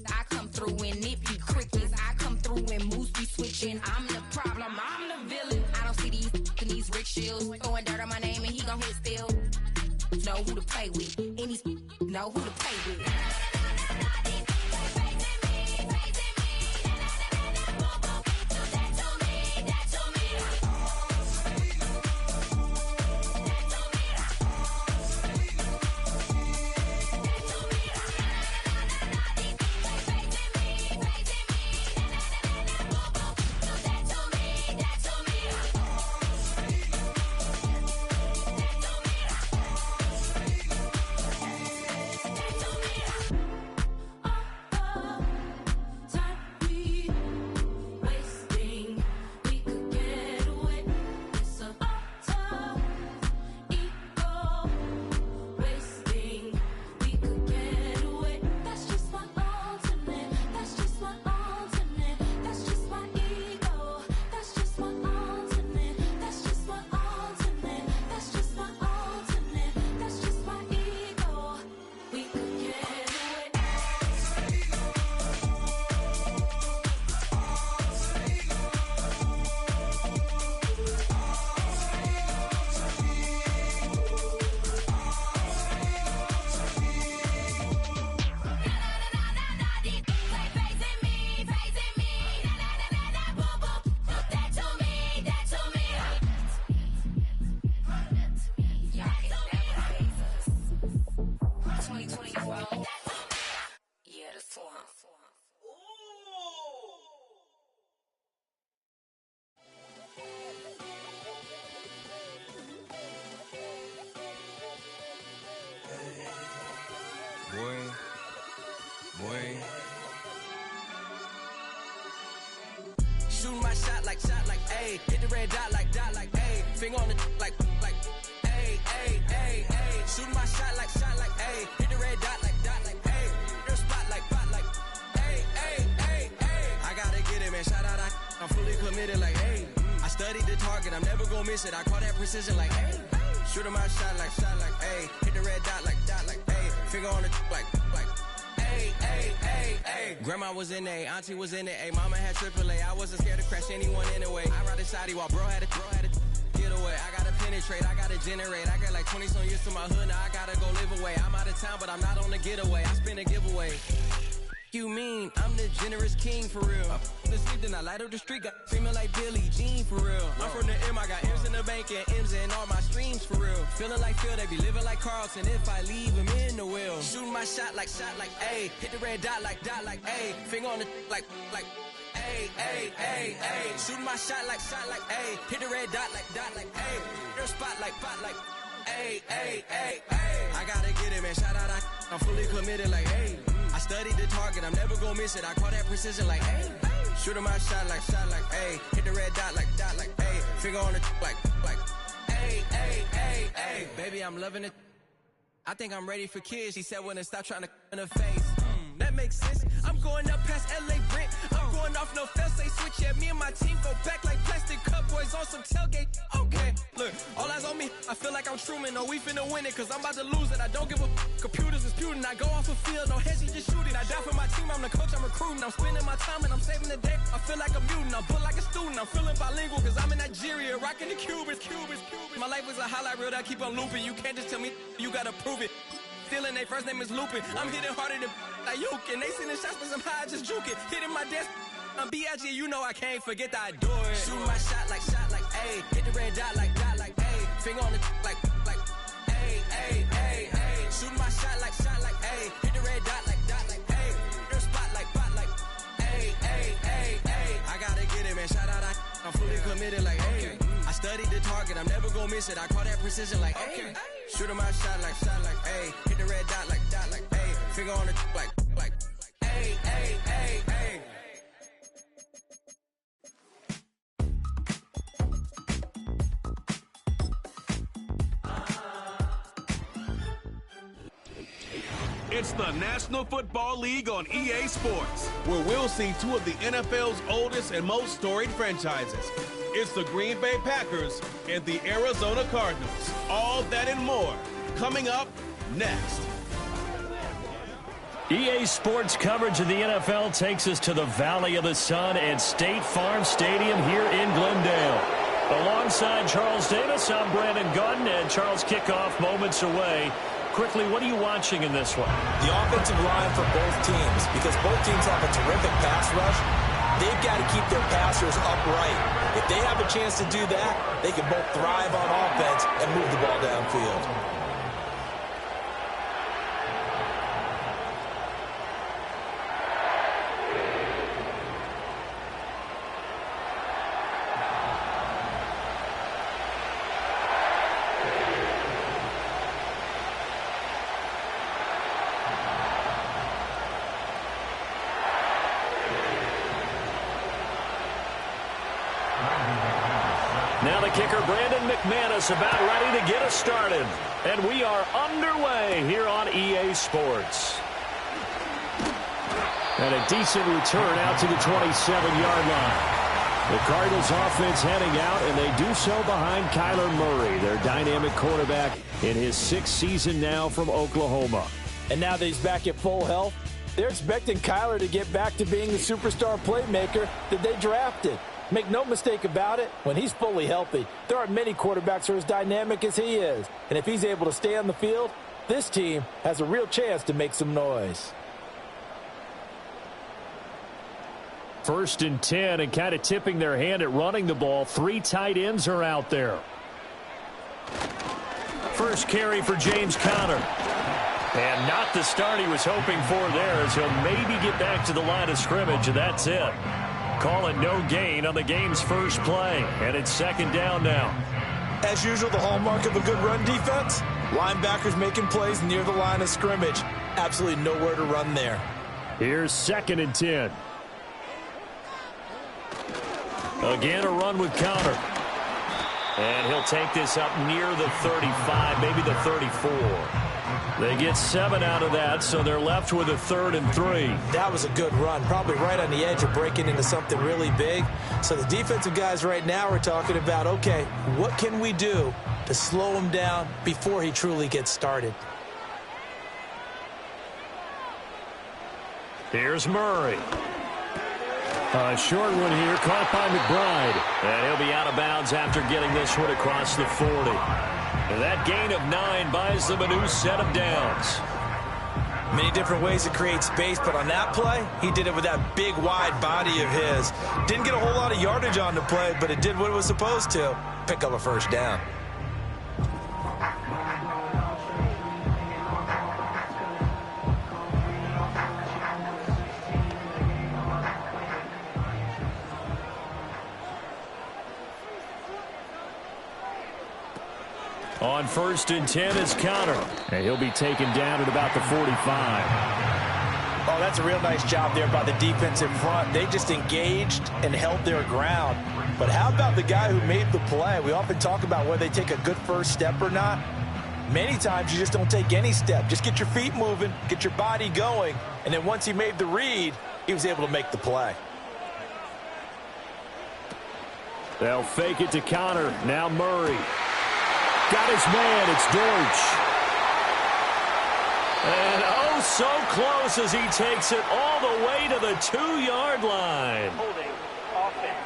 I come through and it be crickets. I come through and moves be switching. I'm the problem, I'm the villain. I don't see these rickshaws throwing dirt on my name and he gon' hit still. Know who to play with, and these know who to play with. Boy. Shooting my shot like, ayy. Hit the red dot like, ayy. Finger on the like, ayy, ayy, ayy, ayy. Shooting my shot like, ayy. Hit the red dot like, ayy. Their spot like, ayy, ayy, ayy, ayy. I gotta get it, man. Shout out, I'm fully committed like, ayy. I studied the target, I'm never gonna miss it. I call that precision like, ayy. Shooting my shot like, ayy. Hit the red dot like, ayy. Finger on the like, ayy, ayy, ayy, ayy. Grandma was in A, auntie was in it, ayy. Mama had AAA, I wasn't scared to crash anyone anyway. I ride the side while bro had to get away. I gotta penetrate, I gotta generate. I got like 20 some years to my hood, now I gotta go live away. I'm out of town, but I'm not on the getaway. I spin a giveaway. You mean I'm the generous king for real? I the sleep, then I light up the street. Got female like Billie Jean for real. I'm from the M, I got M's in the bank and M's in all my streams for real. Feeling like Phil, they be living like Carlson. If I leave him in the wheel. Shooting my shot like, ayy. Hit the red dot like, ayy. Finger on the like, ayy, ayy, ayy, ayy. Shooting my shot like, ayy. Hit the red dot like, ayy. Their spot like, ayy, ayy, ayy, ayy. I gotta get it, man. Shout out, I'm fully committed like, ayy. I studied the target, I'm never gonna miss it. I call that precision like, ayy. Shooting my shot like, ayy. Hit the red dot like, ayy. Finger on the like, ayy, ayy, ayy, ayy. Baby, I'm loving it. I think I'm ready for kids. She said when it stop trying to in her face. That makes sense. I'm going up past LA Brent. I'm going off no fail, say switch. Yeah, me and my team go back like plastic cup boys on some tailgate. Okay, look, all eyes on me. I feel like I'm Truman. No, we finna win it, cause I'm about to lose it. I don't give a computers disputing. I go off the field, no heads, just shooting. I die for my team, I'm the coach, I'm recruiting. I'm spending my time and I'm saving the day. I feel like a mutant, I'm built like a student. I'm feeling bilingual, cause I'm in Nigeria, rocking the Cubans. My life is a highlight reel that I keep on looping. You can't just tell me, you gotta prove it. Stealing, their first name is Lupin. I'm hitting harder than Ayuk, and they sending shots for some high, just juke it. Hitting my desk, I'm B.I.G., you know I can't forget that I do it. Shooting my shot like, ayy. Hit the red dot like, ayy. Finger on the like, ayy, ayy, ayy, ayy. Shooting my shot like, ayy. Hit the red dot like, ayy. Your spot like, ayy, ayy, ayy, ayy. I gotta get it, man. Shout out, I'm fully committed like, hey. I studied the target, I'm never gonna miss it. I call that precision like, hey. Shooting my shot like, ayy. Hit the red dot like, ayy. Finger on the like, ayy, ayy, ayy, ayy. It's the National Football League on EA Sports, where we'll see two of the NFL's oldest and most storied franchises. It's the Green Bay Packers and the Arizona Cardinals. All that and more coming up next. EA Sports coverage of the NFL takes us to the Valley of the Sun and State Farm Stadium here in Glendale. Alongside Charles Davis, I'm Brandon Gunn, and Charles, kickoff moments away. Quickly, what are you watching in this one? The offensive line for both teams, because both teams have a terrific pass rush. They've got to keep their passers upright. If they have a chance to do that, they can both thrive on offense and move the ball downfield. Now the kicker, Brandon McManus, about ready to get us started. And we are underway here on EA Sports. And a decent return out to the 27-yard line. The Cardinals offense heading out, and they do so behind Kyler Murray, their dynamic quarterback in his 6th season now from Oklahoma. And now that he's back at full health, they're expecting Kyler to get back to being the superstar playmaker that they drafted. Make no mistake about it, when he's fully healthy, there aren't many quarterbacks who are as dynamic as he is. And if he's able to stay on the field, this team has a real chance to make some noise. 1st and 10, and kind of tipping their hand at running the ball. 3 tight ends are out there. First carry for James Conner. And not the start he was hoping for there, as he'll maybe get back to the line of scrimmage, and that's it. Calling no gain on the game's first play, and it's 2nd down now. As usual, the hallmark of a good run defense, linebackers making plays near the line of scrimmage. Absolutely nowhere to run there. Here's 2nd and 10. Again, a run with Conner. And he'll take this up near the 35, maybe the 34. They get 7 out of that, so they're left with a 3rd and 3. That was a good run, probably right on the edge of breaking into something really big. So the defensive guys right now are talking about, okay, what can we do to slow him down before he truly gets started? Here's Murray. A short one here, caught by McBride. And he'll be out of bounds after getting this one across the 40. And that gain of 9 buys them a new set of downs. Many different ways to create space, but on that play, he did it with that big, wide body of his. Didn't get a whole lot of yardage on the play, but it did what it was supposed to. Pick up a 1st down. On 1st and 10 is Conner. And he'll be taken down at about the 45. Oh, that's a real nice job there by the defensive front. They just engaged and held their ground. But how about the guy who made the play? We often talk about whether they take a good first step or not. Many times you just don't take any step. Just get your feet moving, get your body going, and then once he made the read, he was able to make the play. They'll fake it to Connor. Now Murray. Got his man. It's Dortch. And oh, so close as he takes it all the way to the 2-yard line. Holding offense.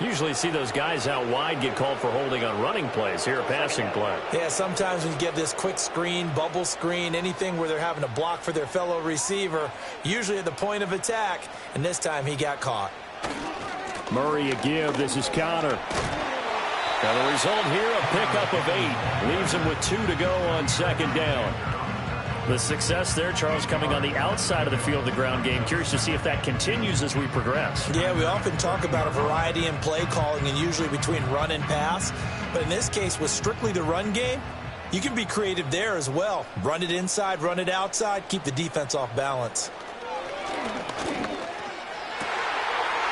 Usually see those guys out wide get called for holding on running plays. Here, a passing play. Yeah, sometimes when you get this quick screen, bubble screen, anything where they're having to block for their fellow receiver, usually at the point of attack, and this time he got caught. Murray a give. This is Connor. Now the result here, a pickup of 8. Leaves him with 2 to go on second down. The success there, Charles, coming on the outside of the field, the ground game. Curious to see if that continues as we progress. Yeah, we often talk about a variety in play calling and usually between run and pass. But in this case, with strictly the run game, you can be creative there as well. Run it inside, run it outside, keep the defense off balance.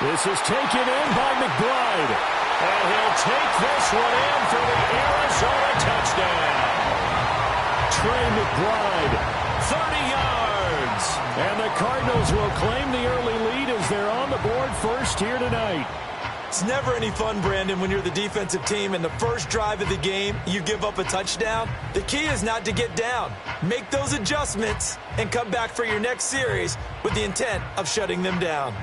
This is taken in by McBride. And he'll take this one in for the Arizona touchdown. Trey McBride, 30 yards. And the Cardinals will claim the early lead as they're on the board first here tonight. It's never any fun, Brandon, when you're the defensive team and the first drive of the game, you give up a touchdown. The key is not to get down. Make those adjustments and come back for your next series with the intent of shutting them down.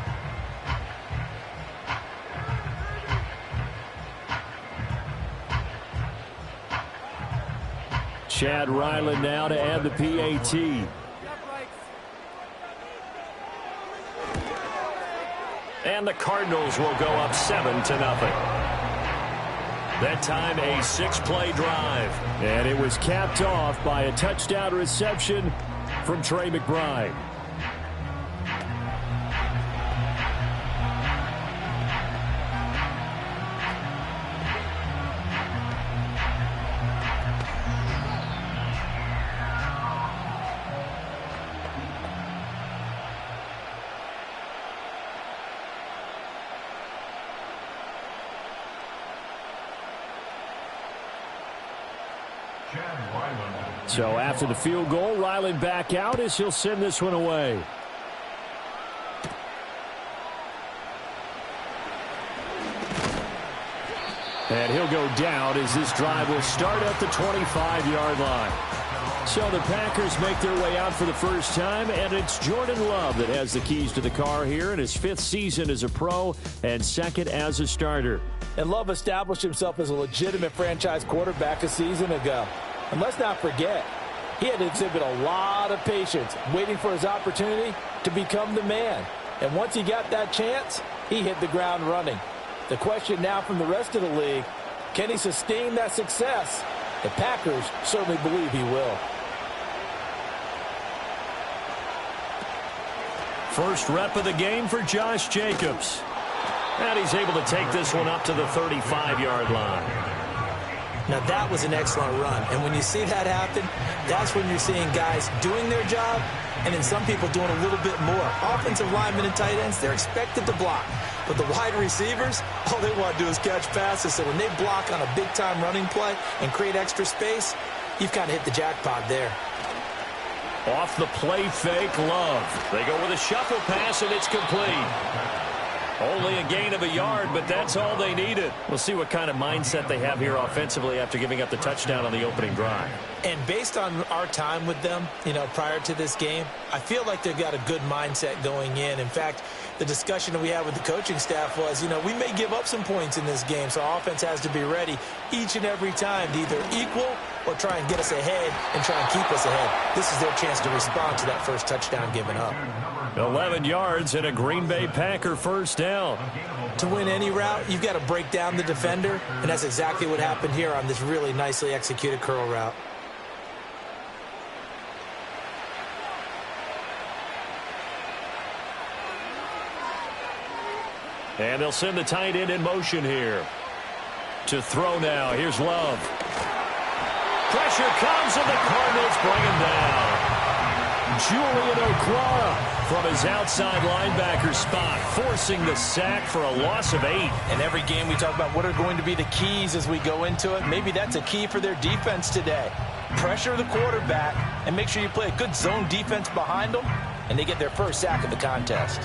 Chad Ryland now to add the PAT. And the Cardinals will go up 7-0. That time a 6-play drive. And it was capped off by a touchdown reception from Trey McBride. So after the field goal, Ryland back out as he'll send this one away. And he'll go down as this drive will start at the 25-yard line. So the Packers make their way out for the first time, and it's Jordan Love that has the keys to the car here in his 5th season as a pro and 2nd as a starter. And Love established himself as a legitimate franchise quarterback a season ago. And let's not forget, he had to exhibit a lot of patience waiting for his opportunity to become the man. And once he got that chance, he hit the ground running. The question now from the rest of the league, can he sustain that success? The Packers certainly believe he will. First rep of the game for Josh Jacobs. And he's able to take this one up to the 35-yard line. Now that was an excellent run. And when you see that happen, that's when you're seeing guys doing their job and then some people doing a little bit more. Offensive linemen and tight ends, they're expected to block. But the wide receivers, all they want to do is catch passes. So when they block on a big-time running play and create extra space, you've kind of hit the jackpot there. Off the play fake, Love. They go with a shuffle pass, and it's complete. Only a gain of a yard, but that's all they needed. We'll see what kind of mindset they have here offensively after giving up the touchdown on the opening drive. And based on our time with them, prior to this game, I feel like they've got a good mindset going in. In fact, the discussion that we had with the coaching staff was, we may give up some points in this game, so our offense has to be ready each and every time to either equal or try and get us ahead and try and keep us ahead. This is their chance to respond to that first touchdown given up. 11 yards and a Green Bay Packer first down. To win any route, you've got to break down the defender, and that's exactly what happened here on this really nicely executed curl route. And they'll send the tight end in motion here. To throw now, here's Love. Pressure comes, and the Cardinals bring him down. Julian Okwara from his outside linebacker spot, forcing the sack for a loss of 8. And every game we talk about what are going to be the keys as we go into it. Maybe that's a key for their defense today. Pressure the quarterback and make sure you play a good zone defense behind them, and they get their first sack of the contest.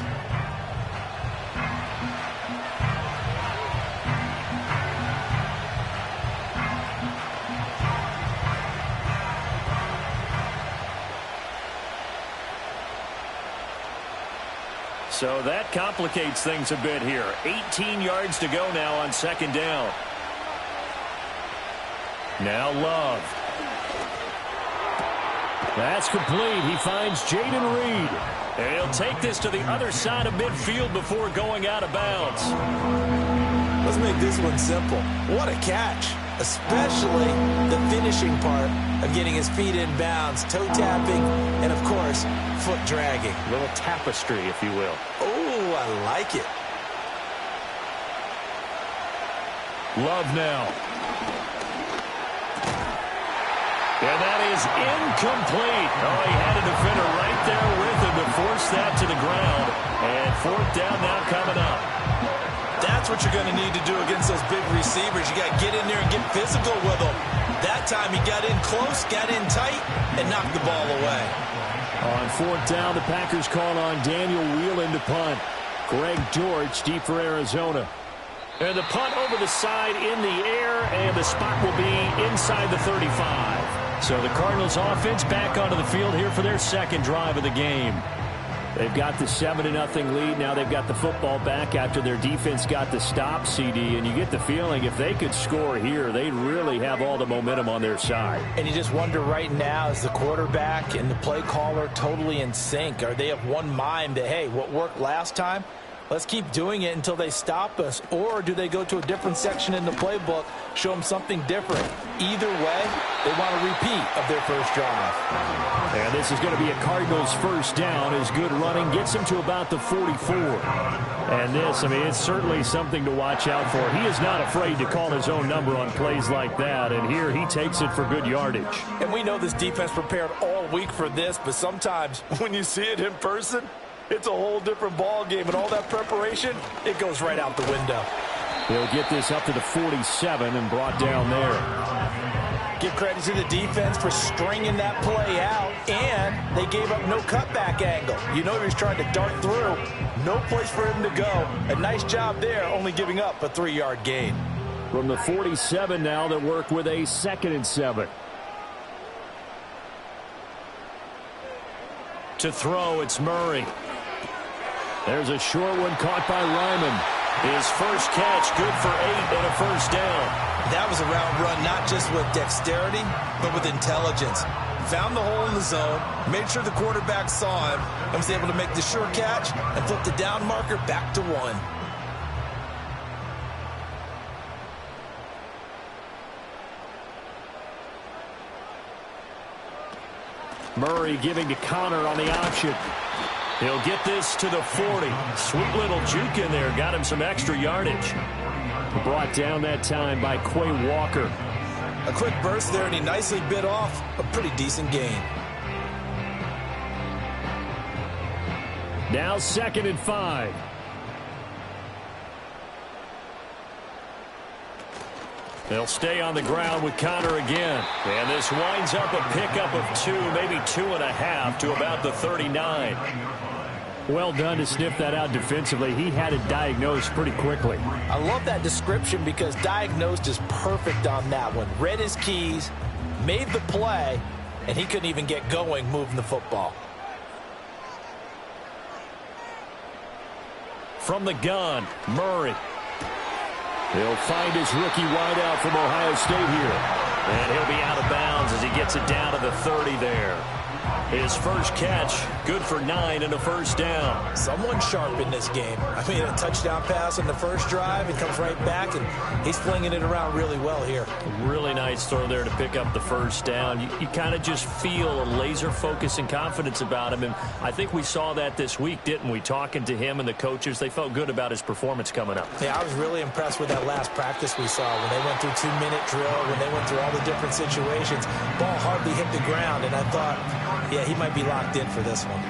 So that complicates things a bit here. 18 yards to go now on second down. Now Love. That's complete. He finds Jaden Reed. And he'll take this to the other side of midfield before going out of bounds. Let's make this one simple. What a catch, especially the finishing part of getting his feet in bounds, toe tapping, and of course, foot dragging. A little tapestry, if you will. Oh, I like it. Love now. And that is incomplete. Oh, he had a defender right there with him to force that to the ground. And fourth down now coming up. That's what you're going to need to do against those big receivers. You got to get in there and get physical with them. That time he got in close, got in tight, and knocked the ball away. On fourth down, the Packers call on Daniel Whelan to punt. Greg Dortch deep for Arizona. And the punt over the side in the air, and the spot will be inside the 35. So the Cardinals offense back onto the field here for their second drive of the game. They've got the 7-0 lead. Now they've got the football back after their defense got the stop, CD. And you get the feeling if they could score here, they'd really have all the momentum on their side. And you just wonder right now, is the quarterback and the play caller totally in sync? Are they of one mind that, hey, what worked last time? Let's keep doing it until they stop us. Or do they go to a different section in the playbook, show them something different? Either way, they want a repeat of their first drive. And this is going to be a Cardinals first down. His good running gets him to about the 44. And this, I mean, it's certainly something to watch out for. He is not afraid to call his own number on plays like that. And here he takes it for good yardage. And we know this defense prepared all week for this, but sometimes when you see it in person, it's a whole different ball game, and all that preparation, it goes right out the window. He'll get this up to the 47 and brought down there. Give credit to the defense for stringing that play out, and they gave up no cutback angle. You know he was trying to dart through. No place for him to go. A nice job there, only giving up a 3-yard gain. From the 47 now, they work with a 2nd and 7. To throw, it's Murray. There's a short one caught by Ryman. His first catch, good for 8 and a first down. That was a route run, not just with dexterity, but with intelligence. Found the hole in the zone, made sure the quarterback saw him, and was able to make the sure catch and flip the down marker back to 1. Murray giving to Connor on the option. He'll get this to the 40. Sweet little juke in there. Got him some extra yardage. Brought down that time by Quay Walker. A quick burst there, and he nicely bit off a pretty decent gain. Now 2nd and 5. They'll stay on the ground with Connor again. And this winds up a pickup of 2, maybe 2.5 to about the 39. Well done to sniff that out defensively. He had it diagnosed pretty quickly. I love that description because diagnosed is perfect on that one. Read his keys, made the play, and he couldn't even get going moving the football. From the gun, Murray. He'll find his rookie wideout from Ohio State here. And he'll be out of bounds as he gets it down to the 30 there. His first catch, good for 9 and a first down. Someone sharp in this game. I mean, a touchdown pass on the first drive. He comes right back, and he's flinging it around really well here. Really nice throw there to pick up the first down. You kind of just feel a laser focus and confidence about him, and I think we saw that this week, didn't we? Talking to him and the coaches, they felt good about his performance coming up. Yeah, I was really impressed with that last practice we saw when they went through 2-minute drill, when they went through all the different situations. Ball hardly hit the ground, and I thought, yeah, Yeah, he might be locked in for this one.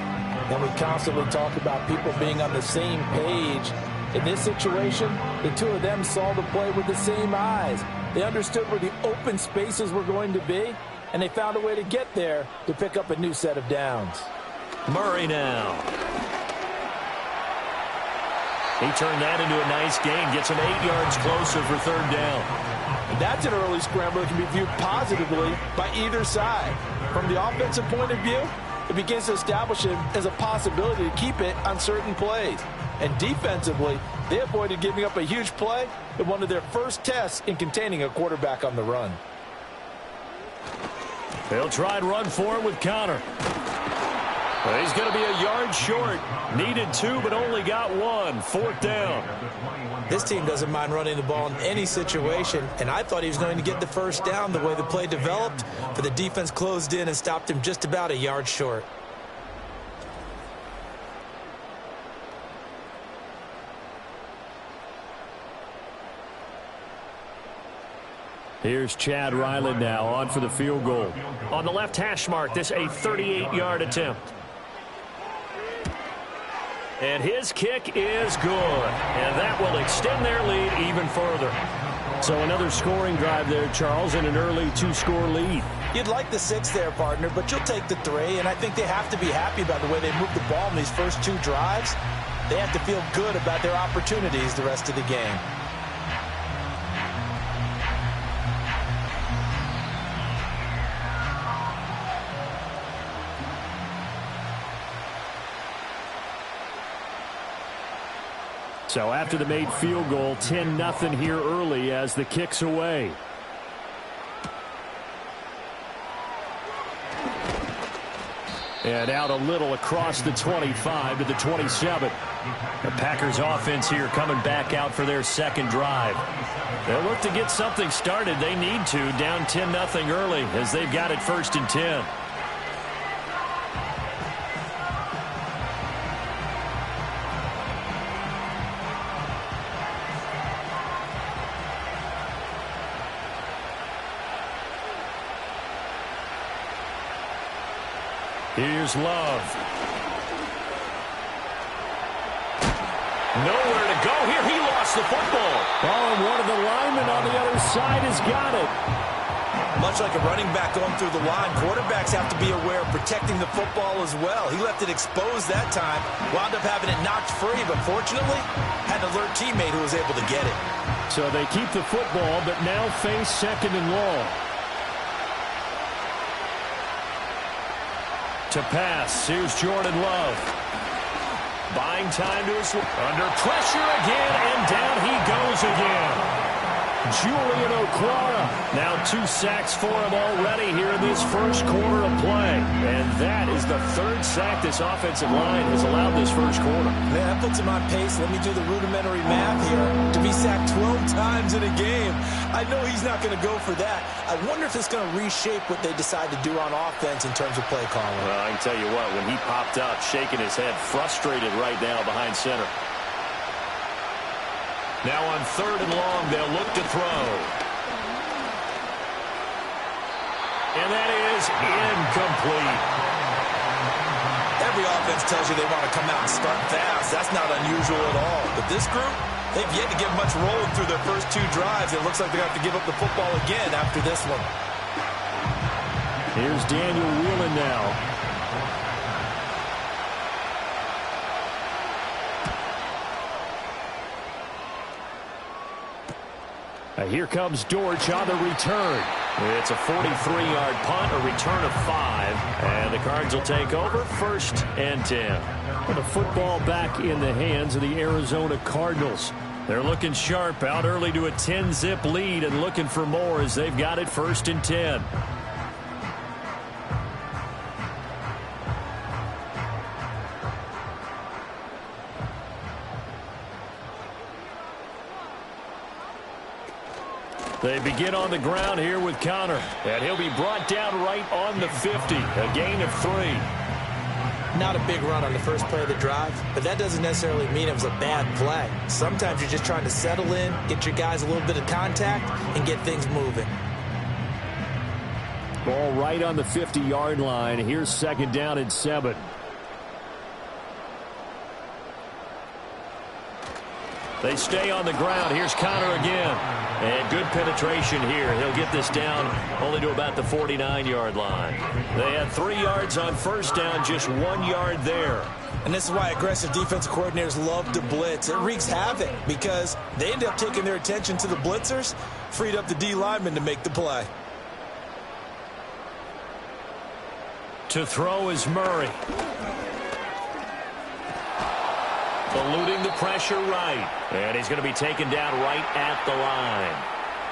And we constantly talk about people being on the same page. In this situation, the two of them saw the play with the same eyes. They understood where the open spaces were going to be, and they found a way to get there to pick up a new set of downs. Murray now. He turned that into a nice gain, gets him 8 yards closer for third down. That's an early scramble that can be viewed positively by either side. From the offensive point of view, it begins to establish him as a possibility to keep it on certain plays. And defensively, they avoided giving up a huge play in one of their first tests in containing a quarterback on the run. They'll try and run for it with Connor. Well, he's going to be a yard short. Needed 2, but only got 1. Fourth down. This team doesn't mind running the ball in any situation, and I thought he was going to get the first down the way the play developed, but the defense closed in and stopped him just about a yard short. Here's Chad Ryland now on for the field goal. On the left hash mark, this a 38-yard attempt. And his kick is good. And that will extend their lead even further. So another scoring drive there, Charles, and an early 2-score lead. You'd like the 6 there, partner, but you'll take the 3. And I think they have to be happy about the way they moved the ball in these first 2 drives. They have to feel good about their opportunities the rest of the game. So after the made field goal, 10-0 here early as the kick's away. And out a little across the 25 to the 27. The Packers offense here coming back out for their second drive. They'll look to get something started. They need to, down 10-0 early as they've got it 1st and 10. Here's Love. Nowhere to go here. He lost the football. Oh, and one of the linemen on the other side has got it. Much like a running back going through the line, quarterbacks have to be aware of protecting the football as well. He left it exposed that time, wound up having it knocked free, but fortunately, had an alert teammate who was able to get it. So they keep the football, but now face 2nd and long. To pass, here's Jordan Love. Buying time to his... Under pressure again, and down he goes again. Julian Okwara. Now 2 sacks for him already here in this first quarter of play. And that is the 3rd sack this offensive line has allowed this first quarter. Man, that puts him on pace. Let me do the rudimentary math here. To be sacked 12 times in a game. I know he's not going to go for that. I wonder if it's going to reshape what they decide to do on offense in terms of play calling. Well, I can tell you what, when he popped up, shaking his head, frustrated right now behind center. Now on 3rd and long, they'll look to throw. And that is incomplete. Every offense tells you they want to come out and start fast. That's not unusual at all. But this group, they've yet to get much rolling through their first 2 drives. It looks like they're going to have to give up the football again after this one. Here's Daniel Whelan now. Here comes Dortch on the return. It's a 43-yard punt, a return of 5. And the Cards will take over 1st and 10. And the football back in the hands of the Arizona Cardinals. They're looking sharp, out early to a 10-zip lead and looking for more as they've got it 1st and 10. They begin on the ground here with Connor. And he'll be brought down right on the 50. A gain of 3. Not a big run on the first play of the drive, but that doesn't necessarily mean it was a bad play. Sometimes you're just trying to settle in, get your guys a little bit of contact, and get things moving. Ball right on the 50-yard line. Here's 2nd down and 7. They stay on the ground. Here's Connor again. And good penetration here. He'll get this down only to about the 49-yard line. They had 3 yards on first down, just 1 yard there. And this is why aggressive defensive coordinators love to blitz. It wreaks havoc because they end up taking their attention to the blitzers, freed up the D lineman to make the play. To throw is Murray. Eluding the pressure right. And he's going to be taken down right at the line.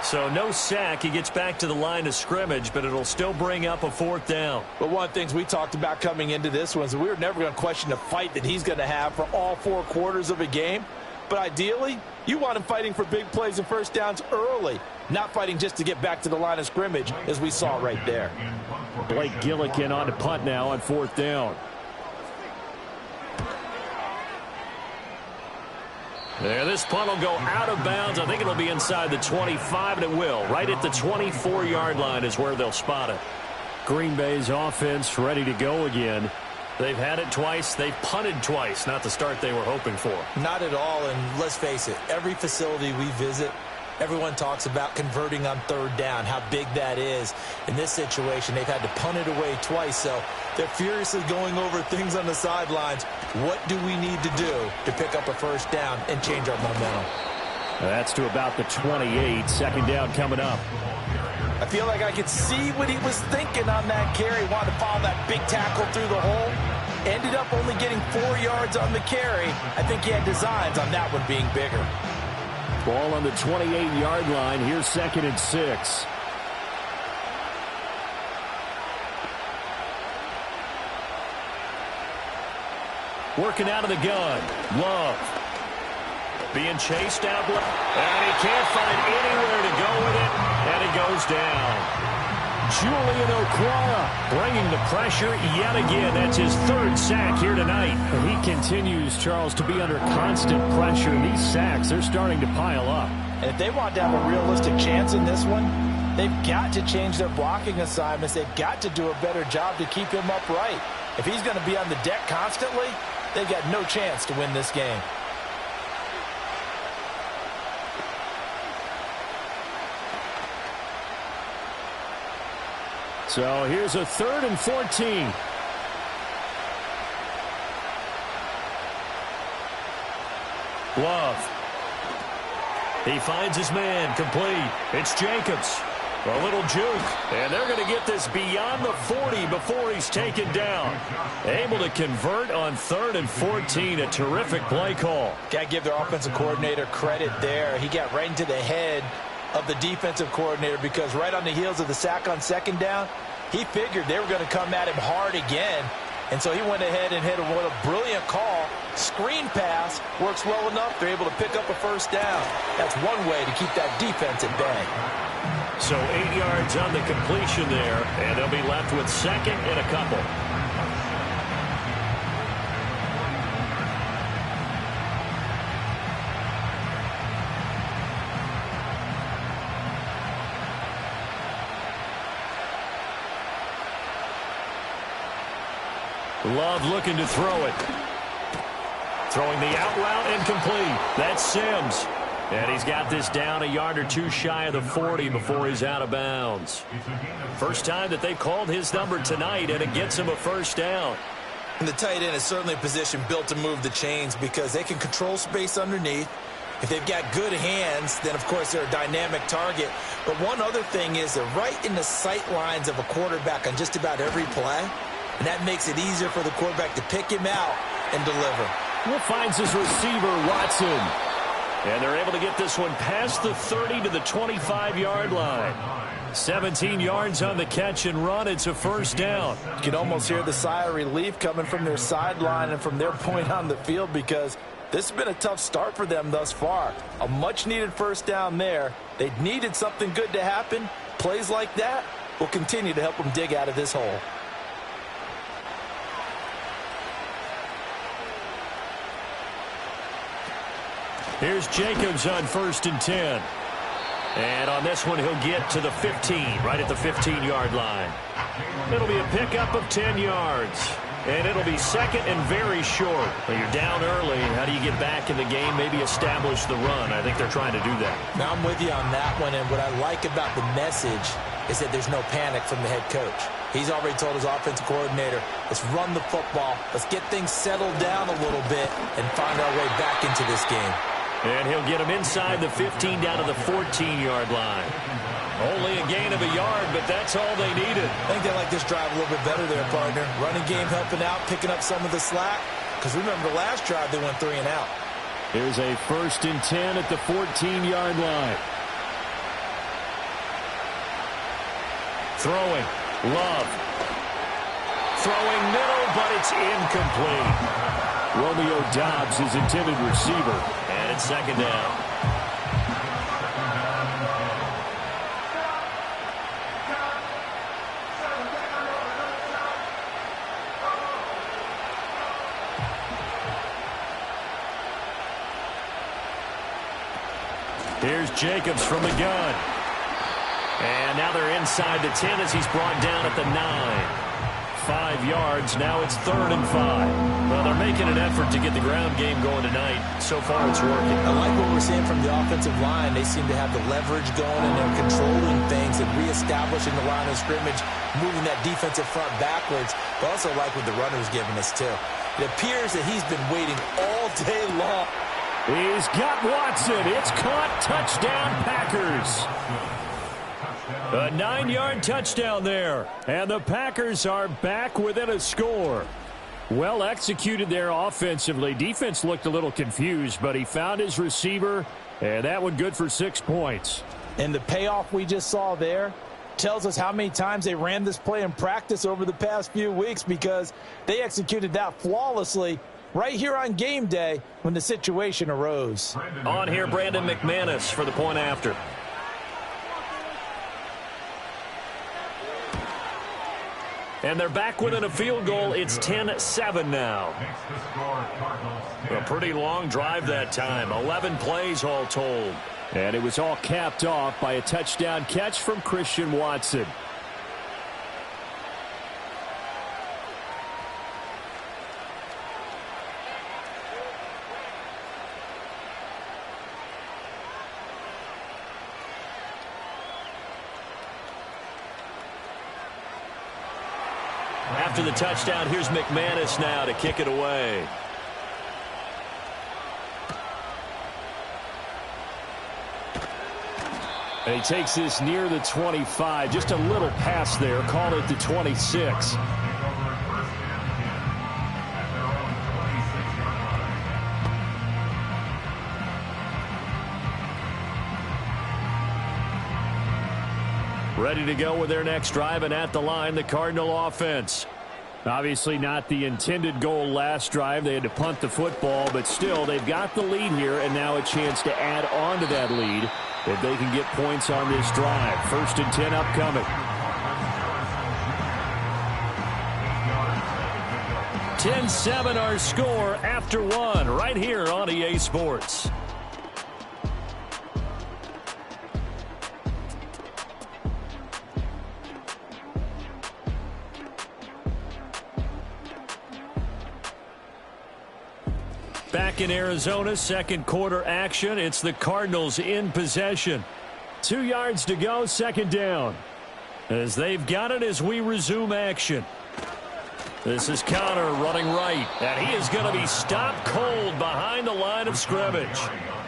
So no sack. He gets back to the line of scrimmage, but it'll still bring up a 4th down. But one of the things we talked about coming into this one is we were never going to question the fight that he's going to have for all 4 quarters of a game. But ideally, you want him fighting for big plays and first downs early, not fighting just to get back to the line of scrimmage, as we saw right there. Blake Gillikin on to punt now on 4th down. There, this punt will go out of bounds. I think it'll be inside the 25, and it will. Right at the 24-yard line is where they'll spot it. Green Bay's offense ready to go again. They've had it twice. They've punted twice. Not the start they were hoping for. Not at all, and let's face it, every facility we visit, everyone talks about converting on 3rd down, how big that is. In this situation, they've had to punt it away twice, so they're furiously going over things on the sidelines. What do we need to do to pick up a first down and change our momentum? That's to about the 28. 2nd down coming up. I feel like I could see what he was thinking on that carry. Wanted to follow that big tackle through the hole. Ended up only getting 4 yards on the carry. I think he had designs on that one being bigger. Ball on the 28-yard line. Here's 2nd and 6. Working out of the gun. Love. Being chased out. And he can't find anywhere to go with it. And it goes down. Julian Okwara bringing the pressure yet again. That's his 3rd sack here tonight. And he continues, Charles, to be under constant pressure. And these sacks, they're starting to pile up. And if they want to have a realistic chance in this one, they've got to change their blocking assignments. They've got to do a better job to keep him upright. If he's going to be on the deck constantly, they've got no chance to win this game. So here's a 3rd and 14. Love. He finds his man, complete. It's Jacobs. A little juke. And they're going to get this beyond the 40 before he's taken down. Able to convert on 3rd and 14. A terrific play call. Got to give their offensive coordinator credit there. He got right into the head of the defensive coordinator because right on the heels of the sack on 2nd down, he figured they were going to come at him hard again. And so he went ahead and hit what a brilliant call. Screen pass works well enough. They're able to pick up a first down. That's one way to keep that defense at bay. So 8 yards on the completion there, and they'll be left with 2nd and a couple. Love looking to throw it. Throwing the out route incomplete. That's Sims. And he's got this down a yard or 2 shy of the 40 before he's out of bounds. First time that they called his number tonight, and it gets him a first down. And the tight end is certainly a position built to move the chains because they can control space underneath. If they've got good hands, then, of course, they're a dynamic target. But one other thing is they're right in the sight lines of a quarterback on just about every play. And that makes it easier for the quarterback to pick him out and deliver. Will finds his receiver, Watson. And they're able to get this one past the 30 to the 25-yard line. 17 yards on the catch and run. It's a first down. You can almost hear the sigh of relief coming from their sideline and from their point on the field because this has been a tough start for them thus far. A much-needed first down there. They needed something good to happen. Plays like that will continue to help them dig out of this hole. Here's Jacobs on 1st and 10. And on this one, he'll get to the 15, right at the 15-yard line. It'll be a pickup of 10 yards. And it'll be second and very short. When you're down early, how do you get back in the game, maybe establish the run? I think they're trying to do that. Now, I'm with you on that one, and what I like about the message is that there's no panic from the head coach. He's already told his offensive coordinator, let's run the football, let's get things settled down a little bit, and find our way back into this game. And he'll get him inside the 15 down to the 14-yard line. Only a gain of a yard, but that's all they needed. I think they like this drive a little bit better there, partner. Running game helping out, picking up some of the slack. Because remember, the last drive they went 3 and out. Here's a 1st and 10 at the 14-yard line. Throwing. Love. Throwing middle, but it's incomplete. Romeo Doubs, his intended receiver. And it's 2nd down. Here's Jacobs from the gun. And now they're inside the 10 as he's brought down at the 9. 5 yards. Now it's 3rd and 5. Well, they're making an effort to get the ground game going tonight. So far, it's working. I like what we're seeing from the offensive line. They seem to have the leverage going, and they're controlling things and reestablishing the line of scrimmage, moving that defensive front backwards. But also like what the runner's giving us, too. It appears that he's been waiting all day long. He's got Watson. It's caught. Touchdown, Packers. A 9-yard touchdown there. And the Packers are back within a score. Well executed there offensively. Defense looked a little confused, but he found his receiver, and that one good for 6 points. And the payoff we just saw there tells us how many times they ran this play in practice over the past few weeks, because they executed that flawlessly right here on game day when the situation arose. On here, Brandon McManus for the point after. And they're back within a field goal. It's 10-7 now. A pretty long drive that time. 11 plays all told. And it was all capped off by a touchdown catch from Christian Watson. After the touchdown, here's McManus now to kick it away. And he takes this near the 25. Just a little pass there. Call it the 26. Ready to go with their next drive, and at the line, the Cardinal offense. Obviously not the intended goal last drive. They had to punt the football, but still, they've got the lead here, and now a chance to add on to that lead if they can get points on this drive. 1st and 10 upcoming. 10-7 our score after 1 right here on EA Sports. Back in Arizona, 2nd quarter action. It's the Cardinals in possession. 2 yards to go, 2nd down. As they've got it as we resume action. This is Connor running right. And he is going to be stopped cold behind the line of scrimmage.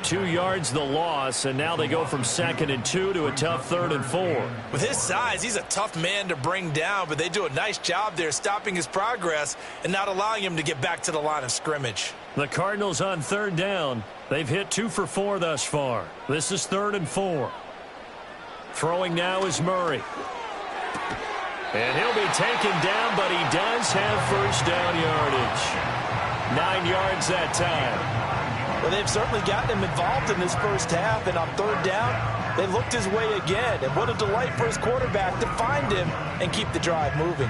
2 yards the loss, and now they go from 2nd and 2 to a tough 3rd and 4. With his size, he's a tough man to bring down, but they do a nice job there stopping his progress and not allowing him to get back to the line of scrimmage. The Cardinals on 3rd down. They've hit 2 for 4 thus far. This is 3rd and 4. Throwing now is Murray. And he'll be taken down, but he does have 1st down yardage. 9 yards that time. Well, they've certainly gotten him involved in this first half, and on 3rd down, they looked his way again. And what a delight for his quarterback to find him and keep the drive moving.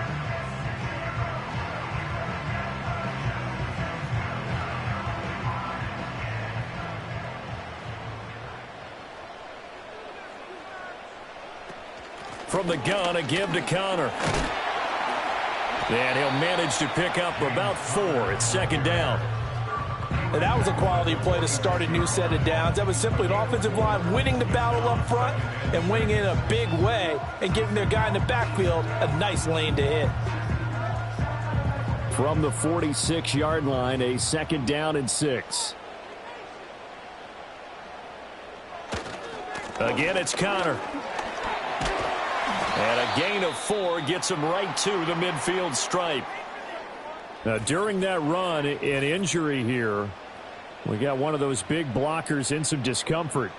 from the gun, a give to Connor. And he'll manage to pick up about 4. It's second down. And that was a quality play to start a new set of downs. That was simply an offensive line winning the battle up front and winning it in a big way and giving their guy in the backfield a nice lane to hit. From the 46-yard line, a second down and 6. Again, it's Connor. And a gain of 4 gets him right to the midfield stripe. Now, during that run, an injury here. We got one of those big blockers in some discomfort.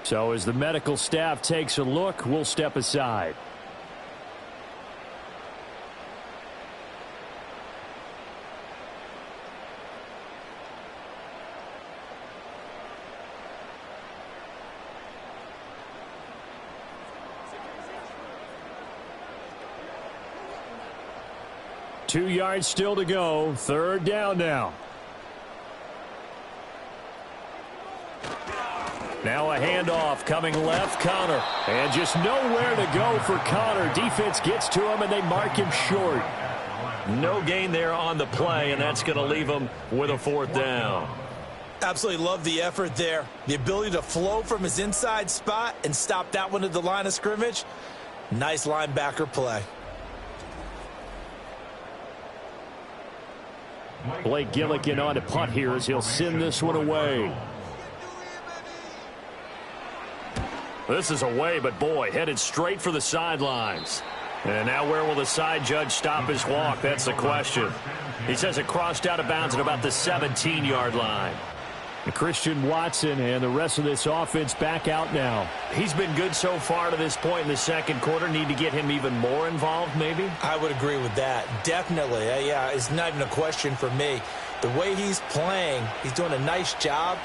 So as the medical staff takes a look, we'll step aside. Two yards still to go. Third down now. Now a handoff coming left. Connor. And just nowhere to go for Connor. Defense gets to him and they mark him short. No gain there on the play, and that's going to leave him with a fourth down. Absolutely love the effort there. The ability to flow from his inside spot and stop that one at the line of scrimmage. Nice linebacker play. Blake Gillikin on to punt here as he'll send this one away. This is away, but boy, headed straight for the sidelines. And now where will the side judge stop his walk? That's the question. He says it crossed out of bounds at about the 17-yard line. And Christian Watson and the rest of this offense back out now. He's been good so far to this point in the second quarter. Need to get him even more involved, maybe? I would agree with that. Definitely. Yeah, it's not even a question for me. The way he's playing, he's doing a nice job.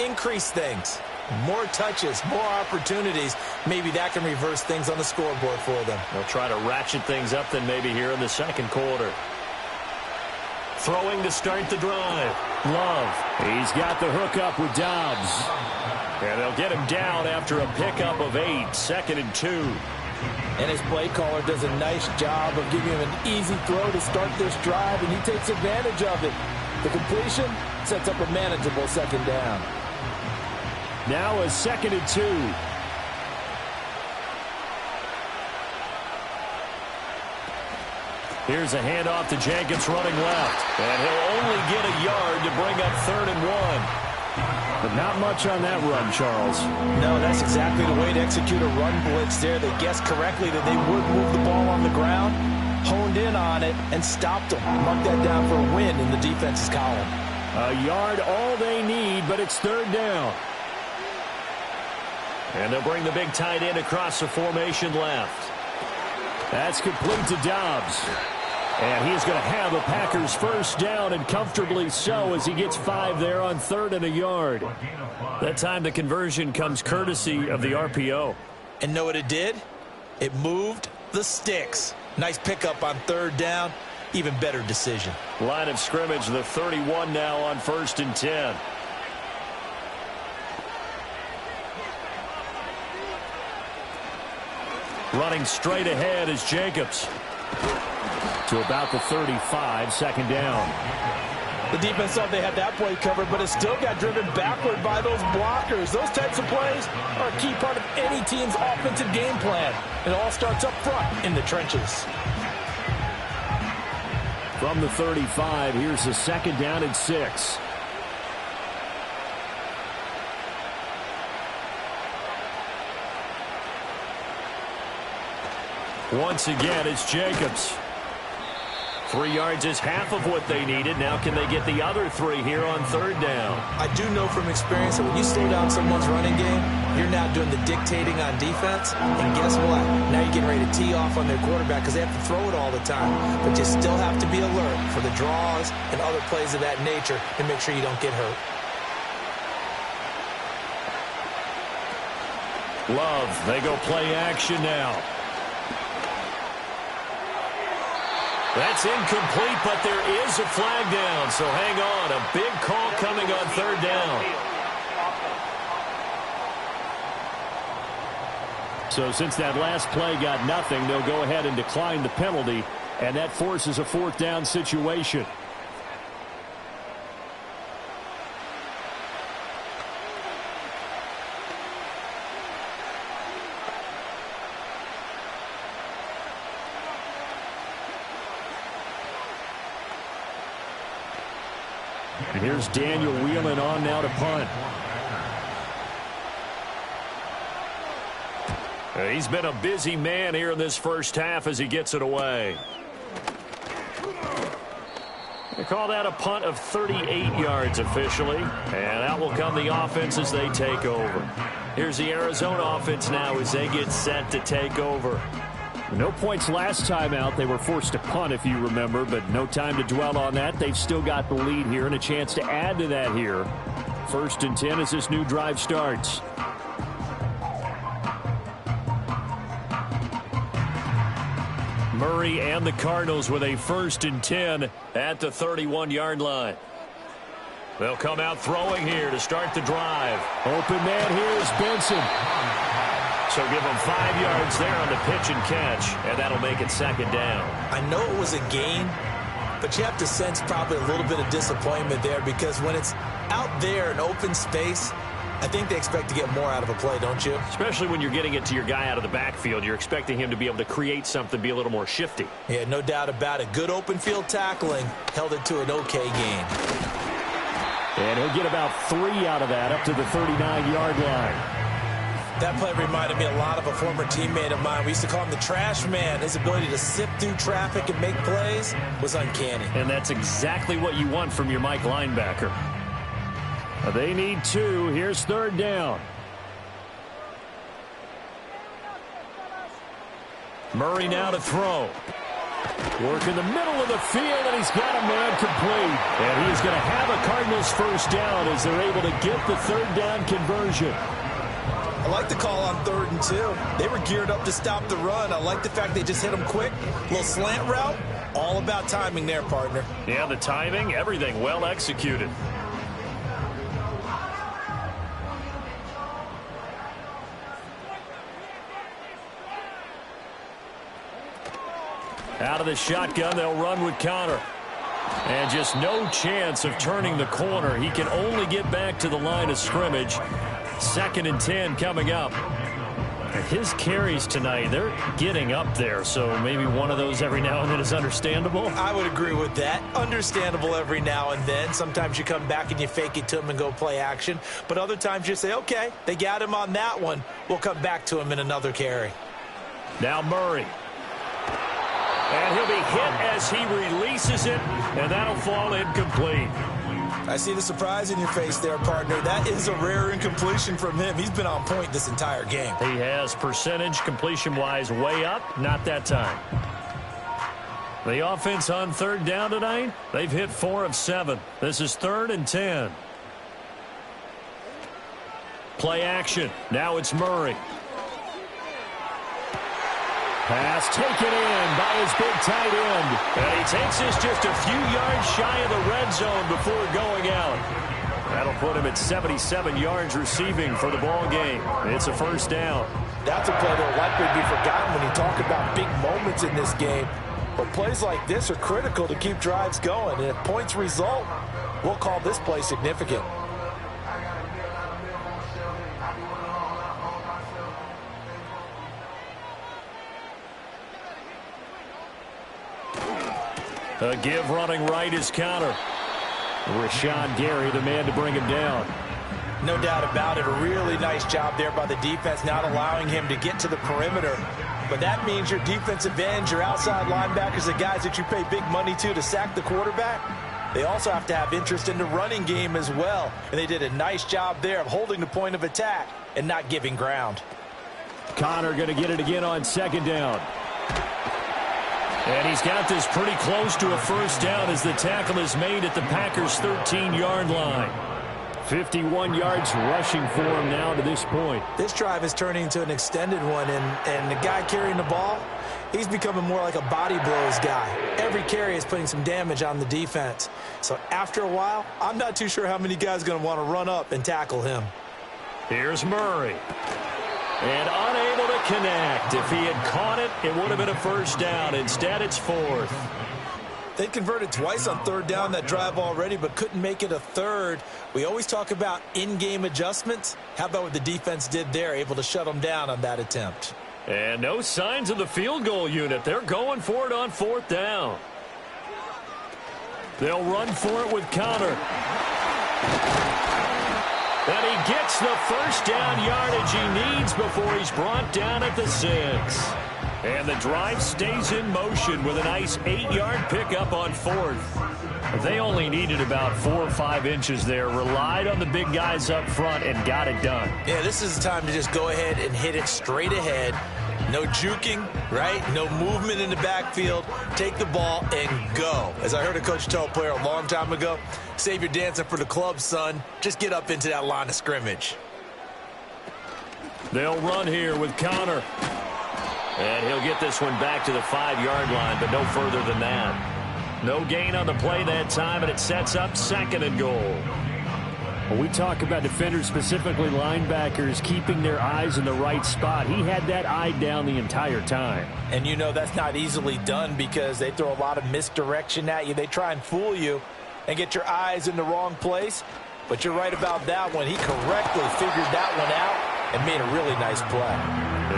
Increase things. More touches, more opportunities. Maybe that can reverse things on the scoreboard for them. They'll try to ratchet things up then maybe here in the second quarter. Throwing to start the drive. Love. He's got the hook up with Dobbs. And they'll get him down after a pickup of 8. 2nd and 2. And his play caller does a nice job of giving him an easy throw to start this drive, and he takes advantage of it. The completion sets up a manageable second down. Now a 2nd and 2. Here's a handoff to Jacobs running left. And he'll only get a yard to bring up 3rd and 1. But not much on that run, Charles. No, that's exactly the way to execute a run blitz there. They guessed correctly that they would move the ball on the ground, honed in on it, and stopped them. Mark that down for a win in the defense's column. A yard all they need, but it's 3rd down. And they'll bring the big tight end across the formation left. That's complete to Dobbs. And he's going to have the Packers first down, and comfortably so, as he gets 5 there on 3rd and a yard. That time the conversion comes courtesy of the RPO. And know what it did? It moved the sticks. Nice pickup on 3rd down. Even better decision. Line of scrimmage, the 31 now on 1st and 10. Running straight ahead is Jacobs. To about the 35, 2nd down. The defense thought they had that play covered, but it still got driven backward by those blockers. Those types of plays are a key part of any team's offensive game plan. It all starts up front in the trenches. From the 35, here's the 2nd down and 6. Once again, it's Jacobs. 3 yards is half of what they needed. Now can they get the other 3 here on 3rd down? I do know from experience that when you slow down someone's running game, you're now doing the dictating on defense. And guess what? Now you're getting ready to tee off on their quarterback because they have to throw it all the time. But you still have to be alert for the draws and other plays of that nature and make sure you don't get hurt. Love, they go play action now. That's incomplete, but there is a flag down, so hang on. A big call coming on 3rd down. So since that last play got nothing, they'll go ahead and decline the penalty, and that forces a 4th down situation. And here's Daniel Whelan on now to punt. He's been a busy man here in this first half as he gets it away. They call that a punt of 38 yards officially, and out will come the offense as they take over. Here's the Arizona offense now as they get set to take over. No points last time out. They were forced to punt, if you remember, but no time to dwell on that. They've still got the lead here and a chance to add to that here. 1st and 10 as this new drive starts. Murray and the Cardinals with a 1st and 10 at the 31-yard line. They'll come out throwing here to start the drive. Open man here is Benson. So give them 5 yards there on the pitch and catch, and that'll make it 2nd down. I know it was a gain, but you have to sense probably a little bit of disappointment there because when it's out there in open space, I think they expect to get more out of a play, don't you? Especially when you're getting it to your guy out of the backfield. You're expecting him to be able to create something, be a little more shifty. Yeah, no doubt about it. Good open field tackling held it to an okay gain. And he'll get about 3 out of that up to the 39-yard line. That play reminded me a lot of a former teammate of mine. We used to call him the trash man. His ability to sift through traffic and make plays was uncanny. And that's exactly what you want from your Mike linebacker. They need 2. Here's 3rd down. Murray now to throw. Work in the middle of the field, and he's got a man complete. And he's going to have a Cardinals 1st down as they're able to get the 3rd down conversion. I like the call on 3rd and 2. They were geared up to stop the run. I like the fact they just hit them quick. A little slant route. All about timing there, partner. Yeah, the timing, everything well executed. Out of the shotgun, they'll run with Connor. And just no chance of turning the corner. He can only get back to the line of scrimmage. 2nd and 10 coming up. And his carries tonight, they're getting up there. So maybe one of those every now and then is understandable. I would agree with that. Understandable every now and then. Sometimes you come back and you fake it to him and go play action. But other times you say, okay, they got him on that one. We'll come back to him in another carry. Now Murray. And he'll be hit as he releases it, and that'll fall incomplete. I see the surprise in your face there, partner. That is a rare incompletion from him. He's been on point this entire game. He has percentage completion-wise way up, not that time. The offense on 3rd down tonight, they've hit 4 of 7. This is 3rd and 10. Play action. Now it's Murray. Pass taken in by his big tight end. And he takes this just a few yards shy of the red zone before going out. That'll put him at 77 yards receiving for the ball game. It's a 1st down. That's a play that will likely be forgotten when you talk about big moments in this game. But plays like this are critical to keep drives going. And if points result, we'll call this play significant. A give running right is Connor. Rashawn Gary, the man to bring him down. No doubt about it. A really nice job there by the defense, not allowing him to get to the perimeter. But that means your defensive ends, your outside linebackers, the guys that you pay big money to sack the quarterback, they also have to have interest in the running game as well. And they did a nice job there of holding the point of attack and not giving ground. Connor going to get it again on 2nd down. And he's got this pretty close to a 1st down as the tackle is made at the Packers' 13-yard line. 51 yards rushing for him now to this point. This drive is turning into an extended one, and the guy carrying the ball, he's becoming more like a body blows guy. Every carry is putting some damage on the defense. So after a while, I'm not too sure how many guys are going to want to run up and tackle him. Here's Murray. And unable to will connect. If he had caught it, it would have been a first down. Instead, it's fourth. They converted twice on third down that drive already, but couldn't make it a third. We always talk about in-game adjustments. How about what the defense did there, able to shut them down on that attempt? And no signs of the field goal unit. They're going for it on fourth down. They'll run for it with Connor. And he gets the first down yardage he needs before he's brought down at the 6. And the drive stays in motion with a nice 8-yard pickup on fourth. They only needed about 4 or 5 inches there. Relied on the big guys up front and got it done. Yeah, this is the time to just go ahead and hit it straight ahead. No juking, right? No movement in the backfield. Take the ball and go. As I heard a coach tell a player a long time ago, save your dancing for the club, son. Just get up into that line of scrimmage. They'll run here with Connor. And he'll get this one back to the 5-yard line, but no further than that. No gain on the play that time, and it sets up 2nd and goal. When we talk about defenders, specifically linebackers, keeping their eyes in the right spot, he had that eye down the entire time. And you know that's not easily done because they throw a lot of misdirection at you. They try and fool you and get your eyes in the wrong place. But you're right about that one. He correctly figured that one out and made a really nice play.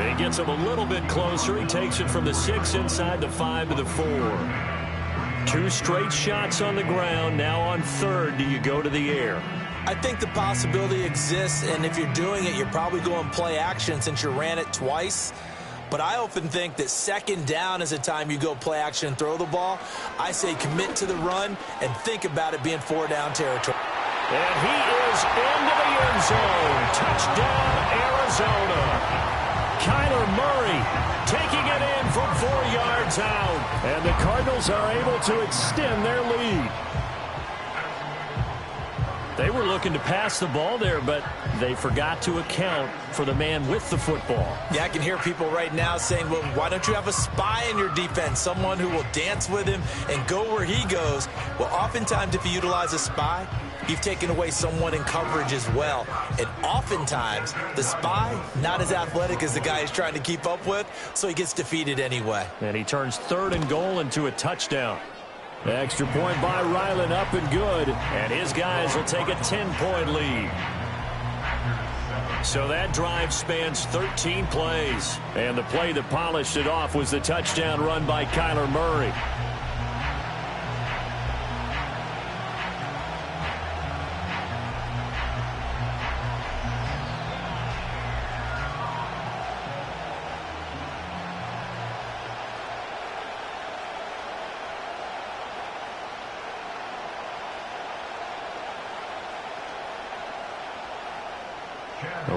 He gets him a little bit closer. He takes it from the 6 inside the 5 to the 4. 2 straight shots on the ground. Now on third, do you go to the air? I think the possibility exists, and if you're doing it, you're probably going play action since you ran it twice. But I often think that 2nd down is a time you go play action and throw the ball. I say commit to the run and think about it being 4-down territory. And he is into the end zone. Touchdown, Arizona. Kyler Murray taking it in from 4 yards out. And the Cardinals are able to extend their lead. They were looking to pass the ball there, but they forgot to account for the man with the football. Yeah, I can hear people right now saying, well, why don't you have a spy in your defense, someone who will dance with him and go where he goes? Well, oftentimes if you utilize a spy, you've taken away someone in coverage as well. And oftentimes, the spy, not as athletic as the guy he's trying to keep up with, so he gets defeated anyway. And he turns 3rd and goal into a touchdown. Extra point by Ryland, up and good. And his guys will take a 10-point lead. So that drive spans 13 plays. And the play that polished it off was the touchdown run by Kyler Murray.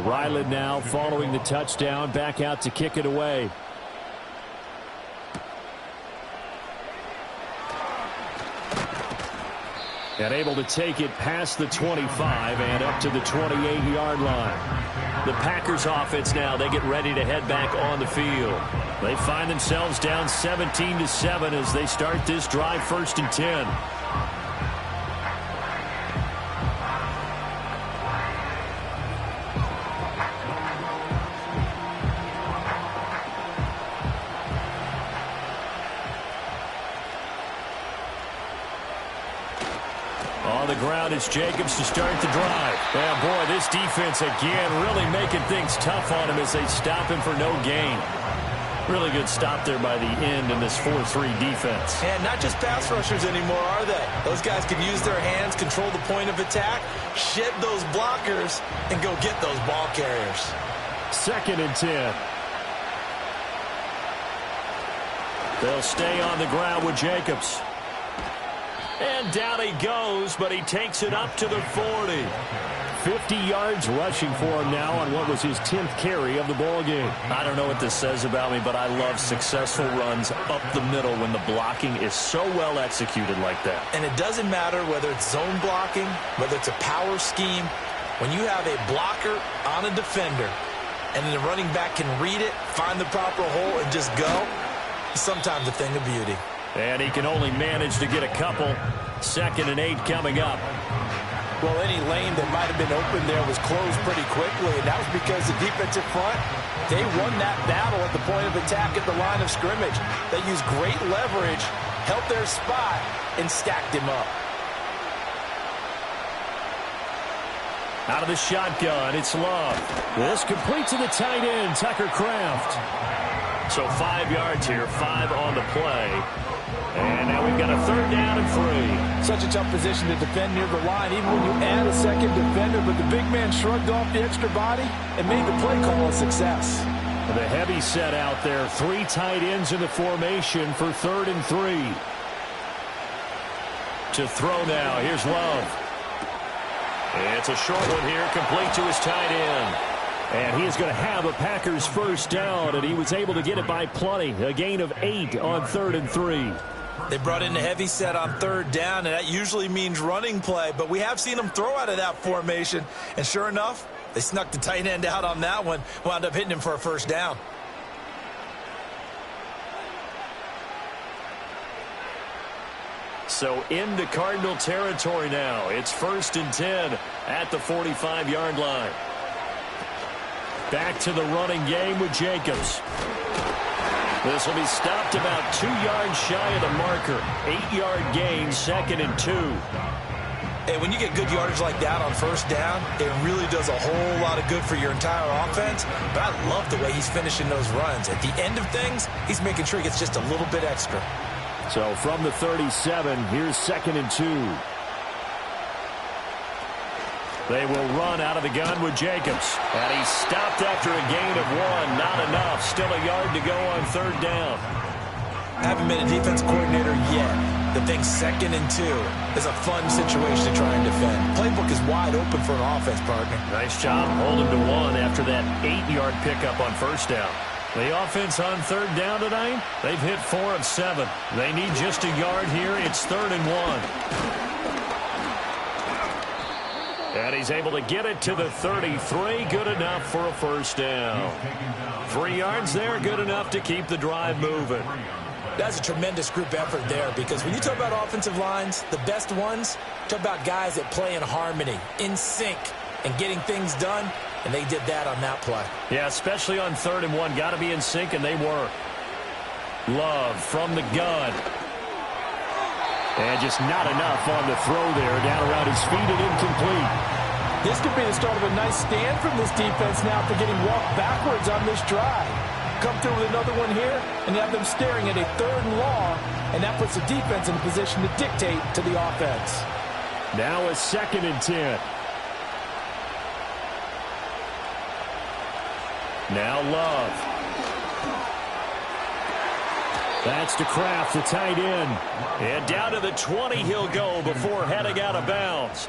Ryland now following the touchdown, back out to kick it away. And able to take it past the 25 and up to the 28-yard line. The Packers offense now, they get ready to head back on the field. They find themselves down 17-7 as they start this drive, 1st and 10. On the ground, it's Jacobs to start the drive. Oh, boy, this defense again really making things tough on him as they stop him for no gain. Really good stop there by the end in this 4-3 defense. And not just pass rushers anymore, are they? Those guys can use their hands, control the point of attack, shed those blockers, and go get those ball carriers. 2nd and 10. They'll stay on the ground with Jacobs. And down he goes, but he takes it up to the 40. 50 yards rushing for him now on what was his 10th carry of the ball game. I don't know what this says about me, but I love successful runs up the middle when the blocking is so well executed like that. And it doesn't matter whether it's zone blocking, whether it's a power scheme. When you have a blocker on a defender and the running back can read it, find the proper hole, and just go, it's sometimes a thing of beauty. And he can only manage to get a couple. 2nd and 8 coming up. Well, any lane that might have been open there was closed pretty quickly, and that was because the defensive front, they won that battle at the point of attack at the line of scrimmage. They used great leverage, held their spot, and stacked him up. Out of the shotgun, it's Love. This complete to the tight end, Tucker Kraft. So 5 yards here, 5 on the play. And now we've got a 3rd down and 3. Such a tough position to defend near the line, even when you add a second defender, but the big man shrugged off the extra body and made the play call a success. The heavy set out there, 3 tight ends in the formation for 3rd and 3. To throw now, here's Love. It's a short one here, complete to his tight end. And he is going to have a Packers 1st down, and he was able to get it by plenty. A gain of 8 on 3rd and 3. They brought in the heavy set on 3rd down, and that usually means running play, but we have seen them throw out of that formation. And sure enough, they snuck the tight end out on that one, wound up hitting him for a 1st down. So into Cardinal territory now. It's 1st and 10 at the 45-yard line. Back to the running game with Jacobs. This will be stopped about 2 yards shy of the marker. 8-yard gain, 2nd and 2. Hey, when you get good yardage like that on 1st down, it really does a whole lot of good for your entire offense. But I love the way he's finishing those runs. At the end of things, he's making sure he gets just a little bit extra. So from the 37, here's 2nd and 2. They will run out of the gun with Jacobs. And he's stopped after a gain of 1. Not enough. Still a yard to go on 3rd down. Haven't been a defense coordinator yet. The thing's 2nd and 2. It's a fun situation to try and defend. Playbook is wide open for an offense, partner. Nice job holding to 1 after that 8-yard pickup on 1st down. The offense on 3rd down tonight, they've hit 4 of 7. They need just a yard here. It's 3rd and 1. And he's able to get it to the 33. Good enough for a 1st down. 3 yards there, good enough to keep the drive moving. That's a tremendous group effort there, because when you talk about offensive lines, the best ones, talk about guys that play in harmony, in sync, and getting things done. And they did that on that play. Yeah, especially on 3rd and 1. Got to be in sync, and they were. Love from the gun. And just not enough on the throw there. Down around his feet and incomplete. This could be the start of a nice stand from this defense now after getting walked backwards on this drive. Come through with another one here, and you have them staring at a 3rd and long, and that puts the defense in a position to dictate to the offense. Now a 2nd and 10. Now Love. That's to Kraft, the tight end. And down to the 20 he'll go before heading out of bounds.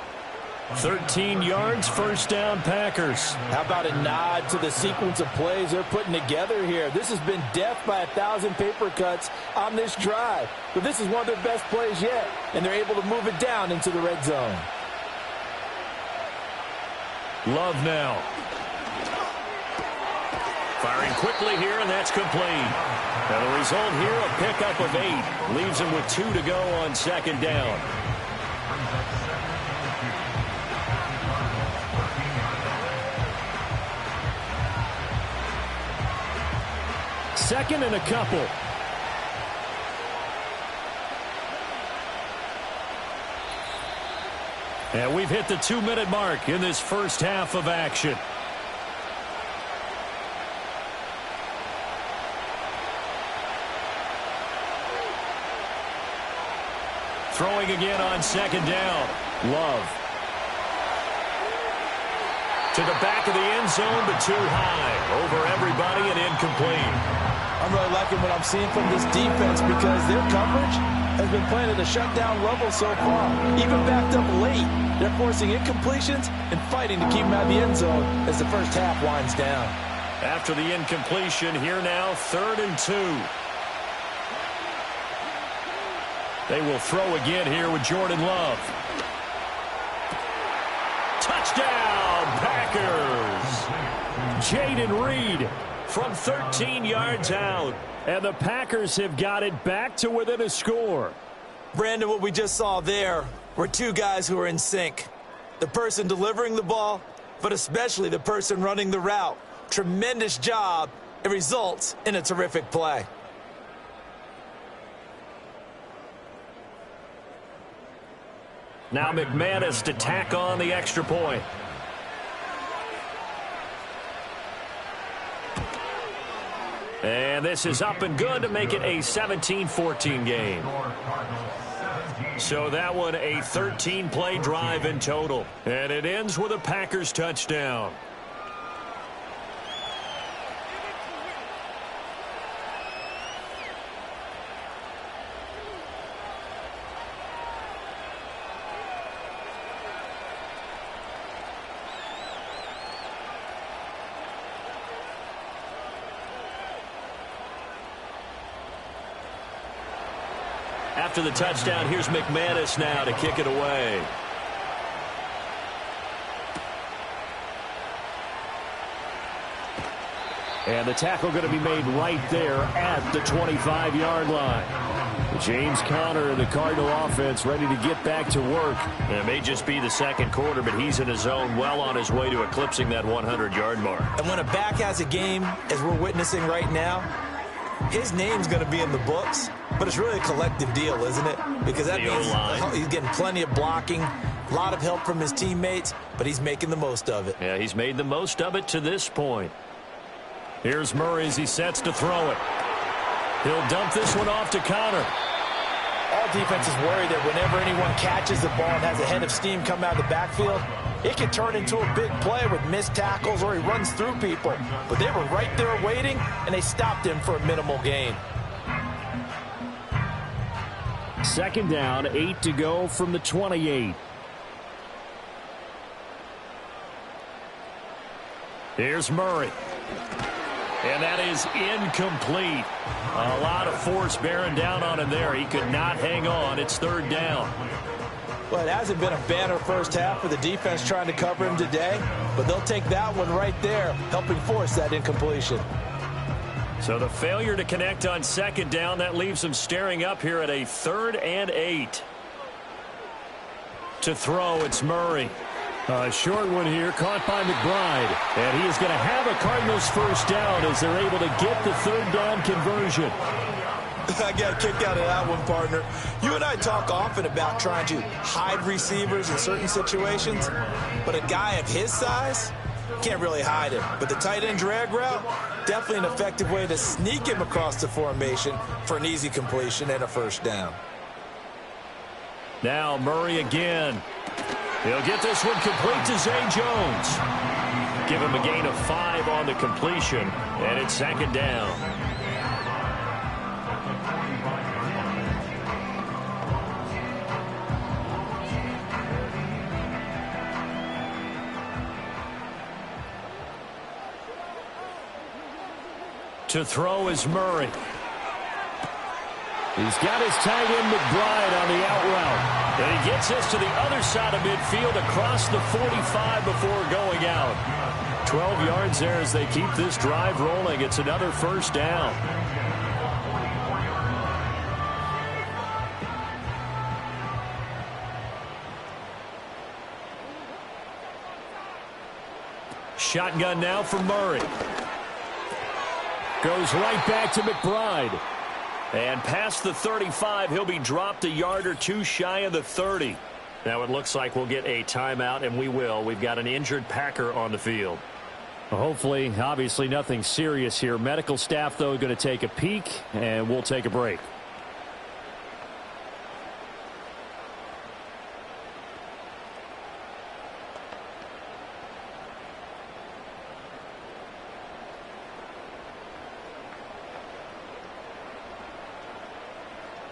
13 yards, 1st down Packers. How about a nod to the sequence of plays they're putting together here? This has been death by 1,000 paper cuts on this drive. But this is one of their best plays yet, and they're able to move it down into the red zone. Love now. Firing quickly here, and that's complete. And the result here, a pickup of 8. Leaves him with 2 to go on 2nd down. Second and a couple. And we've hit the 2-minute mark in this 1st half of action. Throwing again on 2nd down. Love. To the back of the end zone, but too high. Over everybody and incomplete. I'm really liking what I'm seeing from this defense, because their coverage has been playing at a shutdown level so far. Even backed up late, they're forcing incompletions and fighting to keep them out of the end zone as the 1st half winds down. After the incompletion, here now, 3rd and 2. They will throw again here with Jordan Love. Touchdown, Packers! Jaden Reed from 13 yards out. And the Packers have got it back to within a score. Brandon, what we just saw there were 2 guys who are in sync. the person delivering the ball, but especially the person running the route. Tremendous job. It results in a terrific play. Now McManus to tack on the extra point. And this is up and good to make it a 17-14 game. So that one a 13-play drive in total. And it ends with a Packers touchdown. After the touchdown, here's McManus now to kick it away. And the tackle going to be made right there at the 25-yard line. James Conner and the Cardinal offense ready to get back to work. And it may just be the second quarter, but he's in his zone, well on his way to eclipsing that 100-yard mark. And when a back has a game, as we're witnessing right now, his name's going to be in the books, but it's really a collective deal, isn't it? Because that means he's getting plenty of blocking, a lot of help from his teammates, but he's making the most of it. Yeah, he's made the most of it to this point. Here's Murray as he sets to throw it. He'll dump this one off to Conner. All defenses worry that whenever anyone catches the ball and has a head of steam come out of the backfield, it can turn into a big play with missed tackles or he runs through people. But they were right there waiting, and they stopped him for a minimal gain. Second down, 8 to go from the 28. Here's Murray. And that is incomplete. A lot of force bearing down on him there. He could not hang on. It's third down. Well, it hasn't been a banner first half for the defense trying to cover him today, but they'll take that one right there, helping force that incompletion. So the failure to connect on second down, that leaves him staring up here at a 3rd and 8. To throw, it's Murray. A short one here, caught by McBride. And he is going to have a Cardinals first down as they're able to get the third down conversion. I got a kick out of that one, partner. You and I talk often about trying to hide receivers in certain situations, but a guy of his size can't really hide him. But the tight end drag route, definitely an effective way to sneak him across the formation for an easy completion and a first down. Now Murray again. He'll get this one complete to Zay Jones. Give him a gain of 5 on the completion, and it's second down. To throw is Murray. He's got his tight end McBride on the out route. And he gets this to the other side of midfield across the 45 before going out. 12 yards there as they keep this drive rolling. It's another first down. Shotgun now for Murray. Goes right back to McBride. And past the 35, he'll be dropped a yard or two shy of the 30. Now it looks like we'll get a timeout, and we will. We've got an injured Packer on the field. Well, hopefully, obviously nothing serious here. Medical staff, though, going to take a peek, and we'll take a break.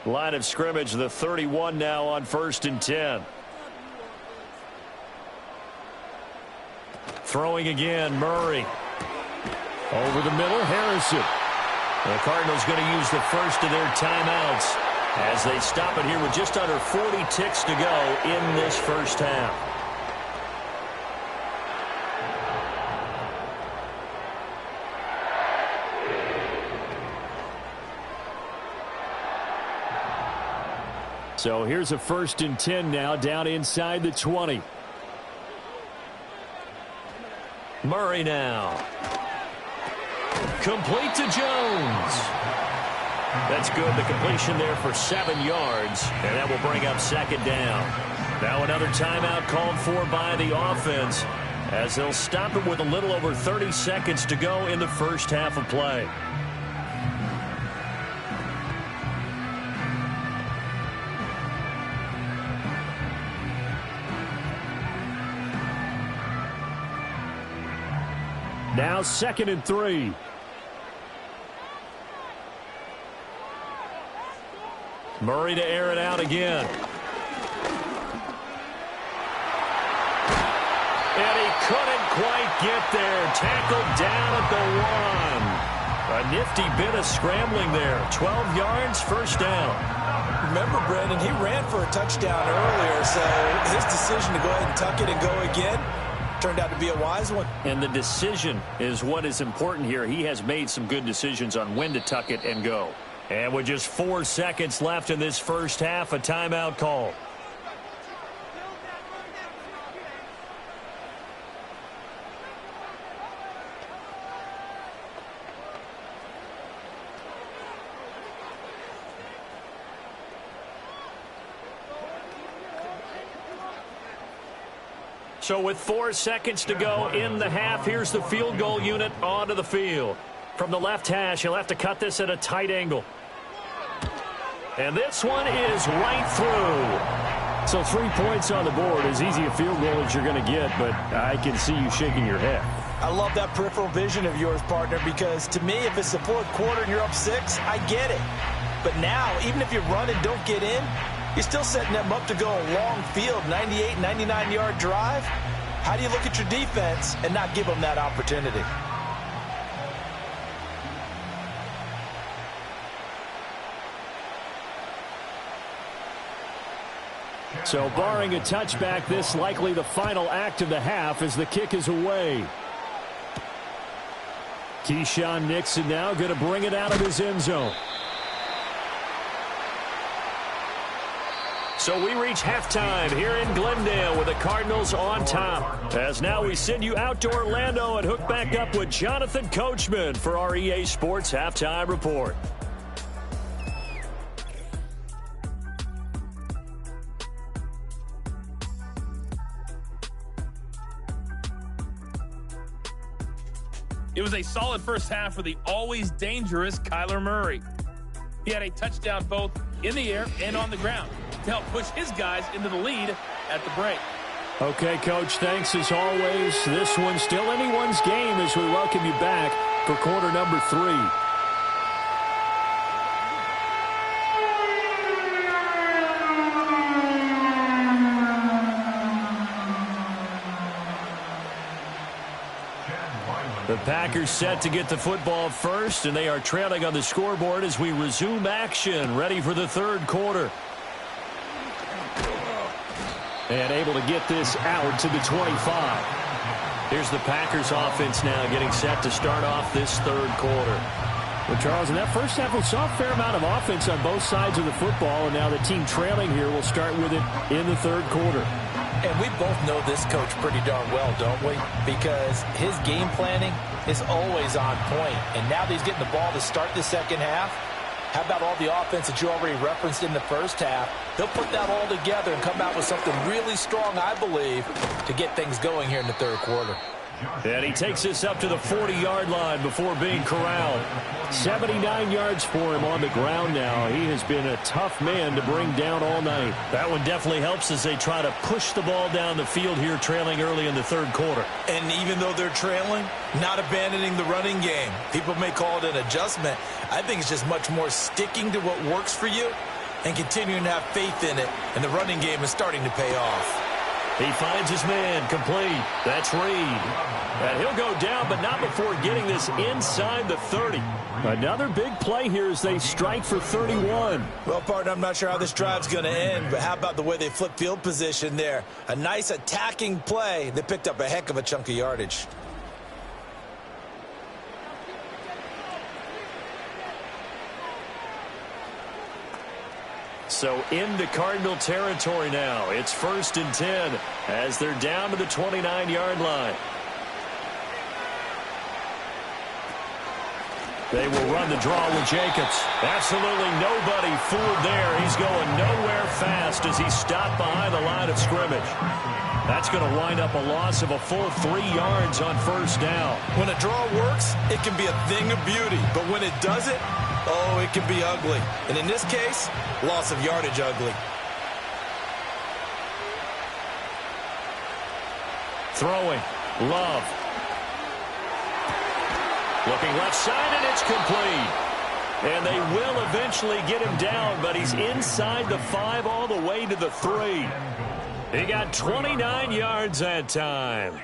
Line of scrimmage, the 31 now on 1st and 10. Throwing again, Murray. Over the middle, Harrison. The Cardinals going to use the first of their timeouts as they stop it here with just under 40 ticks to go in this first half. So here's a 1st and 10 now down inside the 20. Murray now. Complete to Jones. That's good. The completion there for 7 yards, and that will bring up second down. Now another timeout called for by the offense as they'll stop it with a little over 30 seconds to go in the first half of play. Now 2nd and 3. Murray to air it out again. And he couldn't quite get there. Tackled down at the 1. A nifty bit of scrambling there. 12 yards, first down. Remember, Brandon, he ran for a touchdown earlier, so his decision to go ahead and tuck it and go again turned out to be a wise one. And the decision is what is important here. He has made some good decisions on when to tuck it and go. And with just 4 seconds left in this first half, a timeout call. So with 4 seconds to go in the half, here's the field goal unit onto the field. From the left hash, he'll have to cut this at a tight angle. And this one is right through. So 3 points on the board, as easy a field goal as you're going to get, but I can see you shaking your head. I love that peripheral vision of yours, partner, because to me, if it's the 4th quarter and you're up 6, I get it. But now, even if you run and don't get in, you're still setting them up to go a long field, 98, 99-yard drive. How do you look at your defense and not give them that opportunity? So barring a touchback, this likely the final act of the half as the kick is away. Keyshawn Nixon now going to bring it out of his end zone. So we reach halftime here in Glendale with the Cardinals on top. As now we send you out to Orlando and hook back up with Jonathan Coachman for our EA Sports Halftime Report. It was a solid first half for the always dangerous Kyler Murray. He had a touchdown both in the air and on the ground to help push his guys into the lead at the break. Okay, Coach, thanks as always. This one's still anyone's game as we welcome you back for quarter number 3. The Packers set to get the football first, and they are trailing on the scoreboard as we resume action, ready for the 3rd quarter. And able to get this out to the 25. Here's the Packers offense now getting set to start off this 3rd quarter. Well, Charles, in that first half, we saw a fair amount of offense on both sides of the football, and now the team trailing here will start with it in the 3rd quarter. And we both know this coach pretty darn well, don't we? Because his game planning is always on point. And now that he's getting the ball to start the second half, how about all the offense that you already referenced in the first half? He'll put that all together and come out with something really strong, I believe, to get things going here in the 3rd quarter. And he takes this up to the 40-yard line before being corralled. 79 yards for him on the ground now. He has been a tough man to bring down all night. That one definitely helps as they try to push the ball down the field here, trailing early in the 3rd quarter. And even though they're trailing, not abandoning the running game. People may call it an adjustment. I think it's just much more sticking to what works for you and continuing to have faith in it. And the running game is starting to pay off. He finds his man, complete. That's Reed. And he'll go down, but not before getting this inside the 30. Another big play here as they strike for 31. Well, partner, I'm not sure how this drive's going to end, but how about the way they flip field position there? A nice attacking play. They picked up a heck of a chunk of yardage. So into Cardinal territory now. It's 1st and 10 as they're down to the 29-yard line. They will run the draw with Jacobs. Absolutely nobody fooled there. He's going nowhere fast as he's stopped behind the line of scrimmage. That's going to wind up a loss of a full 3 yards on first down. When a draw works, it can be a thing of beauty. But when it doesn't, oh, it can be ugly. And in this case, loss of yardage ugly. Throwing. Love. Looking left side, and it's complete. And they will eventually get him down, but he's inside the 5 all the way to the 3. He got 29 yards that time.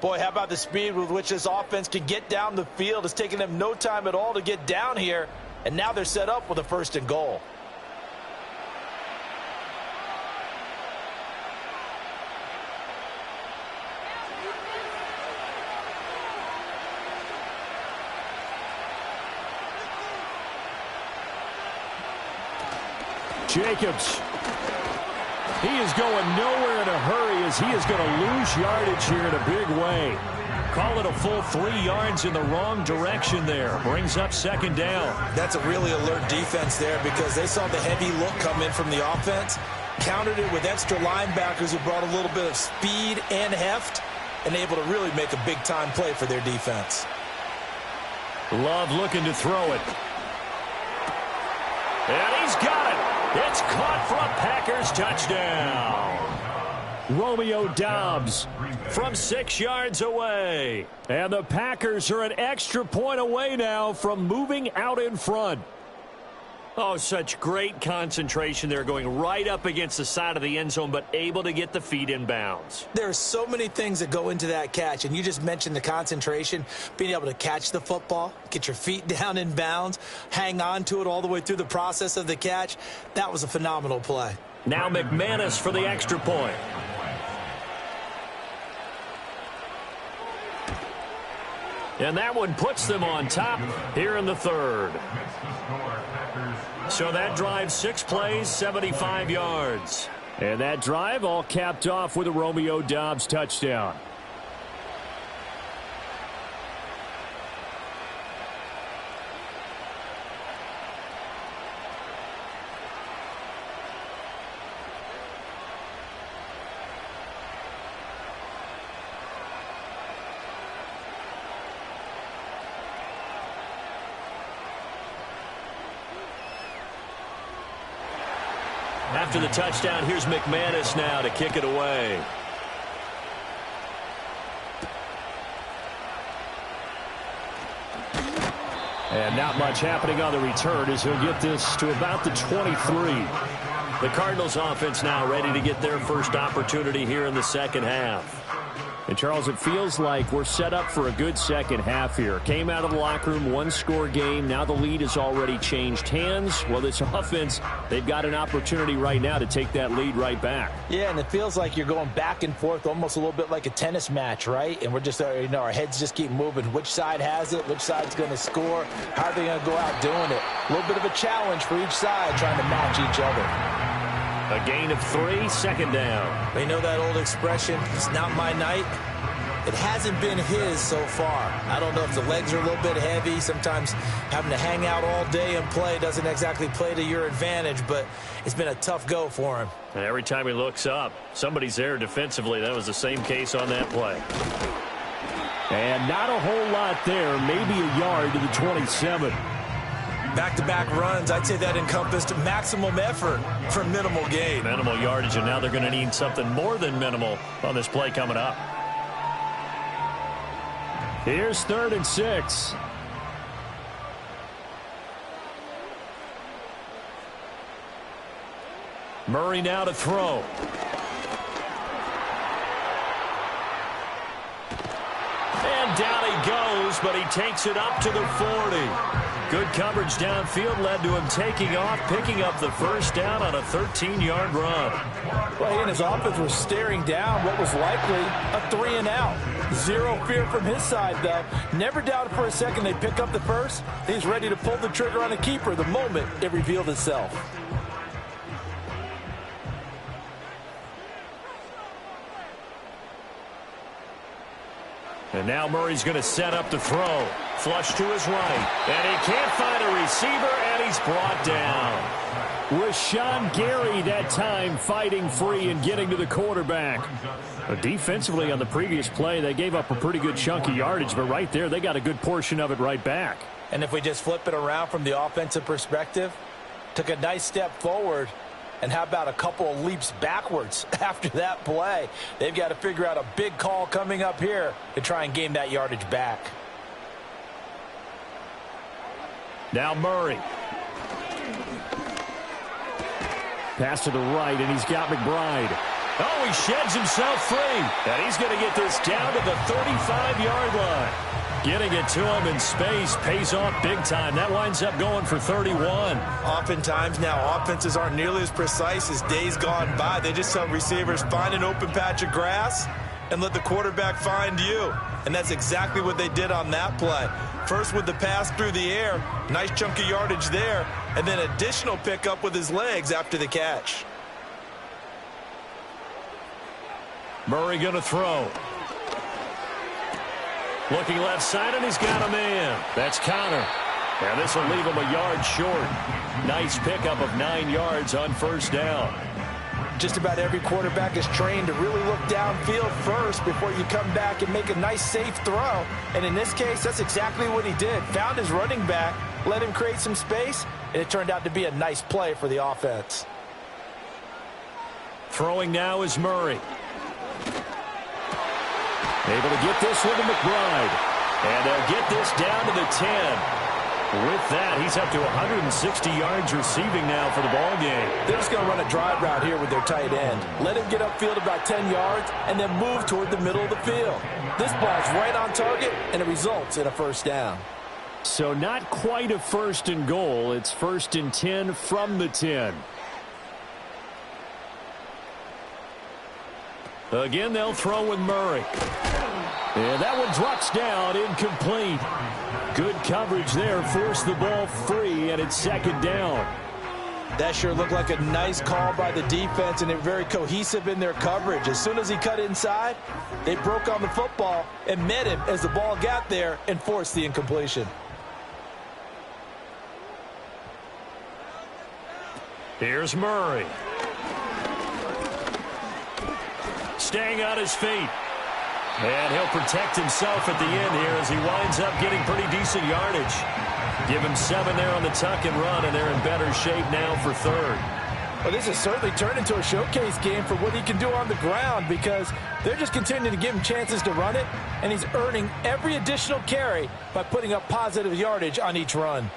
Boy, how about the speed with which this offense can get down the field? It's taken them no time at all to get down here, and now they're set up with a 1st and goal. Jacobs. He is going nowhere in a hurry as he is going to lose yardage here in a big way. Call it a full 3 yards in the wrong direction there. Brings up 2nd down. That's a really alert defense there because they saw the heavy look come in from the offense, countered it with extra linebackers who brought a little bit of speed and heft, and able to really make a big-time play for their defense. Love looking to throw it. And he's got it. It's caught for a Packers touchdown. Romeo Doubs from 6 yards away. And the Packers are an extra point away now from moving out in front. Oh, such great concentration there, going right up against the side of the end zone, but able to get the feet in bounds. There are so many things that go into that catch, and you just mentioned the concentration, being able to catch the football, get your feet down in bounds, hang on to it all the way through the process of the catch. That was a phenomenal play. Now McManus for the extra point. And that one puts them on top here in the 3rd. So that drive, 6 plays, 75 yards. And that drive all capped off with a Romeo Doubs touchdown. After the touchdown, here's McManus now to kick it away. And not much happening on the return as he'll get this to about the 23. The Cardinals offense now ready to get their first opportunity here in the 2nd half. And, Charles, it feels like we're set up for a good second half here. Came out of the locker room, 1-score game. Now the lead has already changed hands. Well, this offense, they've got an opportunity right now to take that lead right back. Yeah, and it feels like you're going back and forth, almost a little bit like a tennis match, right? And we're just, our heads just keep moving. Which side has it? Which side's going to score? How are they going to go out doing it? A little bit of a challenge for each side, trying to match each other. A gain of 3, 2nd down. They know that old expression, it's not my night. It hasn't been his so far. I don't know if the legs are a little bit heavy. Sometimes having to hang out all day and play doesn't exactly play to your advantage, but it's been a tough go for him. And every time he looks up, somebody's there defensively. That was the same case on that play. And not a whole lot there, maybe a yard to the 27. Back-to-back runs, I'd say that encompassed maximum effort for minimal gain. Minimal yardage, and now they're going to need something more than minimal on this play coming up. Here's 3rd and 6. Murray now to throw. And down he goes, but he takes it up to the 40. Good coverage downfield led to him taking off, picking up the 1st down on a 13-yard run. Well, he and his offense were staring down what was likely a 3-and-out. Zero fear from his side, though. Never doubted for a second they pick up the first. He's ready to pull the trigger on a keeper the moment it revealed itself. And now Murray's going to set up to throw. Flush to his right. And he can't find a receiver, and he's brought down. Rashawn Gary that time fighting free and getting to the quarterback. Defensively on the previous play, they gave up a pretty good chunk of yardage, but right there they got a good portion of it right back. And if we just flip it around from the offensive perspective, took a nice step forward, and how about a couple of leaps backwards after that play? They've got to figure out a big call coming up here to try and gain that yardage back. Now Murray. Pass to the right, and he's got McBride. Oh, he sheds himself free. And he's going to get this down to the 35-yard line. Getting it to him in space pays off big time. That winds up going for 31. Oftentimes now, offenses aren't nearly as precise as days gone by. They just tell receivers, find an open patch of grass and let the quarterback find you. And that's exactly what they did on that play. First with the pass through the air, nice chunk of yardage there, and then additional pickup with his legs after the catch. Murray going to throw. Looking left side, and he's got a man. That's Connor. And this will leave him a yard short. Nice pickup of 9 yards on first down. Just about every quarterback is trained to really look downfield first before you come back and make a nice, safe throw. And in this case, that's exactly what he did. Found his running back, let him create some space, and it turned out to be a nice play for the offense. Throwing now is Murray. Able to get this one to McBride. And they'll get this down to the 10. With that, he's up to 160 yards receiving now for the ball game. They're just going to run a drive route here with their tight end. Let him get upfield about 10 yards and then move toward the middle of the field. This ball's right on target, and it results in a first down. So not quite a first and goal. It's 1st and 10 from the 10. Again, they'll throw with Murray. And that one drops down, incomplete. Good coverage there, forced the ball free, and it's 2nd down. That sure looked like a nice call by the defense, and they're very cohesive in their coverage. As soon as he cut inside, they broke on the football and met him as the ball got there and forced the incompletion. Here's Murray. Staying on his feet. And he'll protect himself at the end here as he winds up getting pretty decent yardage. Give him 7 there on the tuck and run, and they're in better shape now for 3rd. Well, this has certainly turned into a showcase game for what he can do on the ground because they're just continuing to give him chances to run it, and he's earning every additional carry by putting up positive yardage on each run.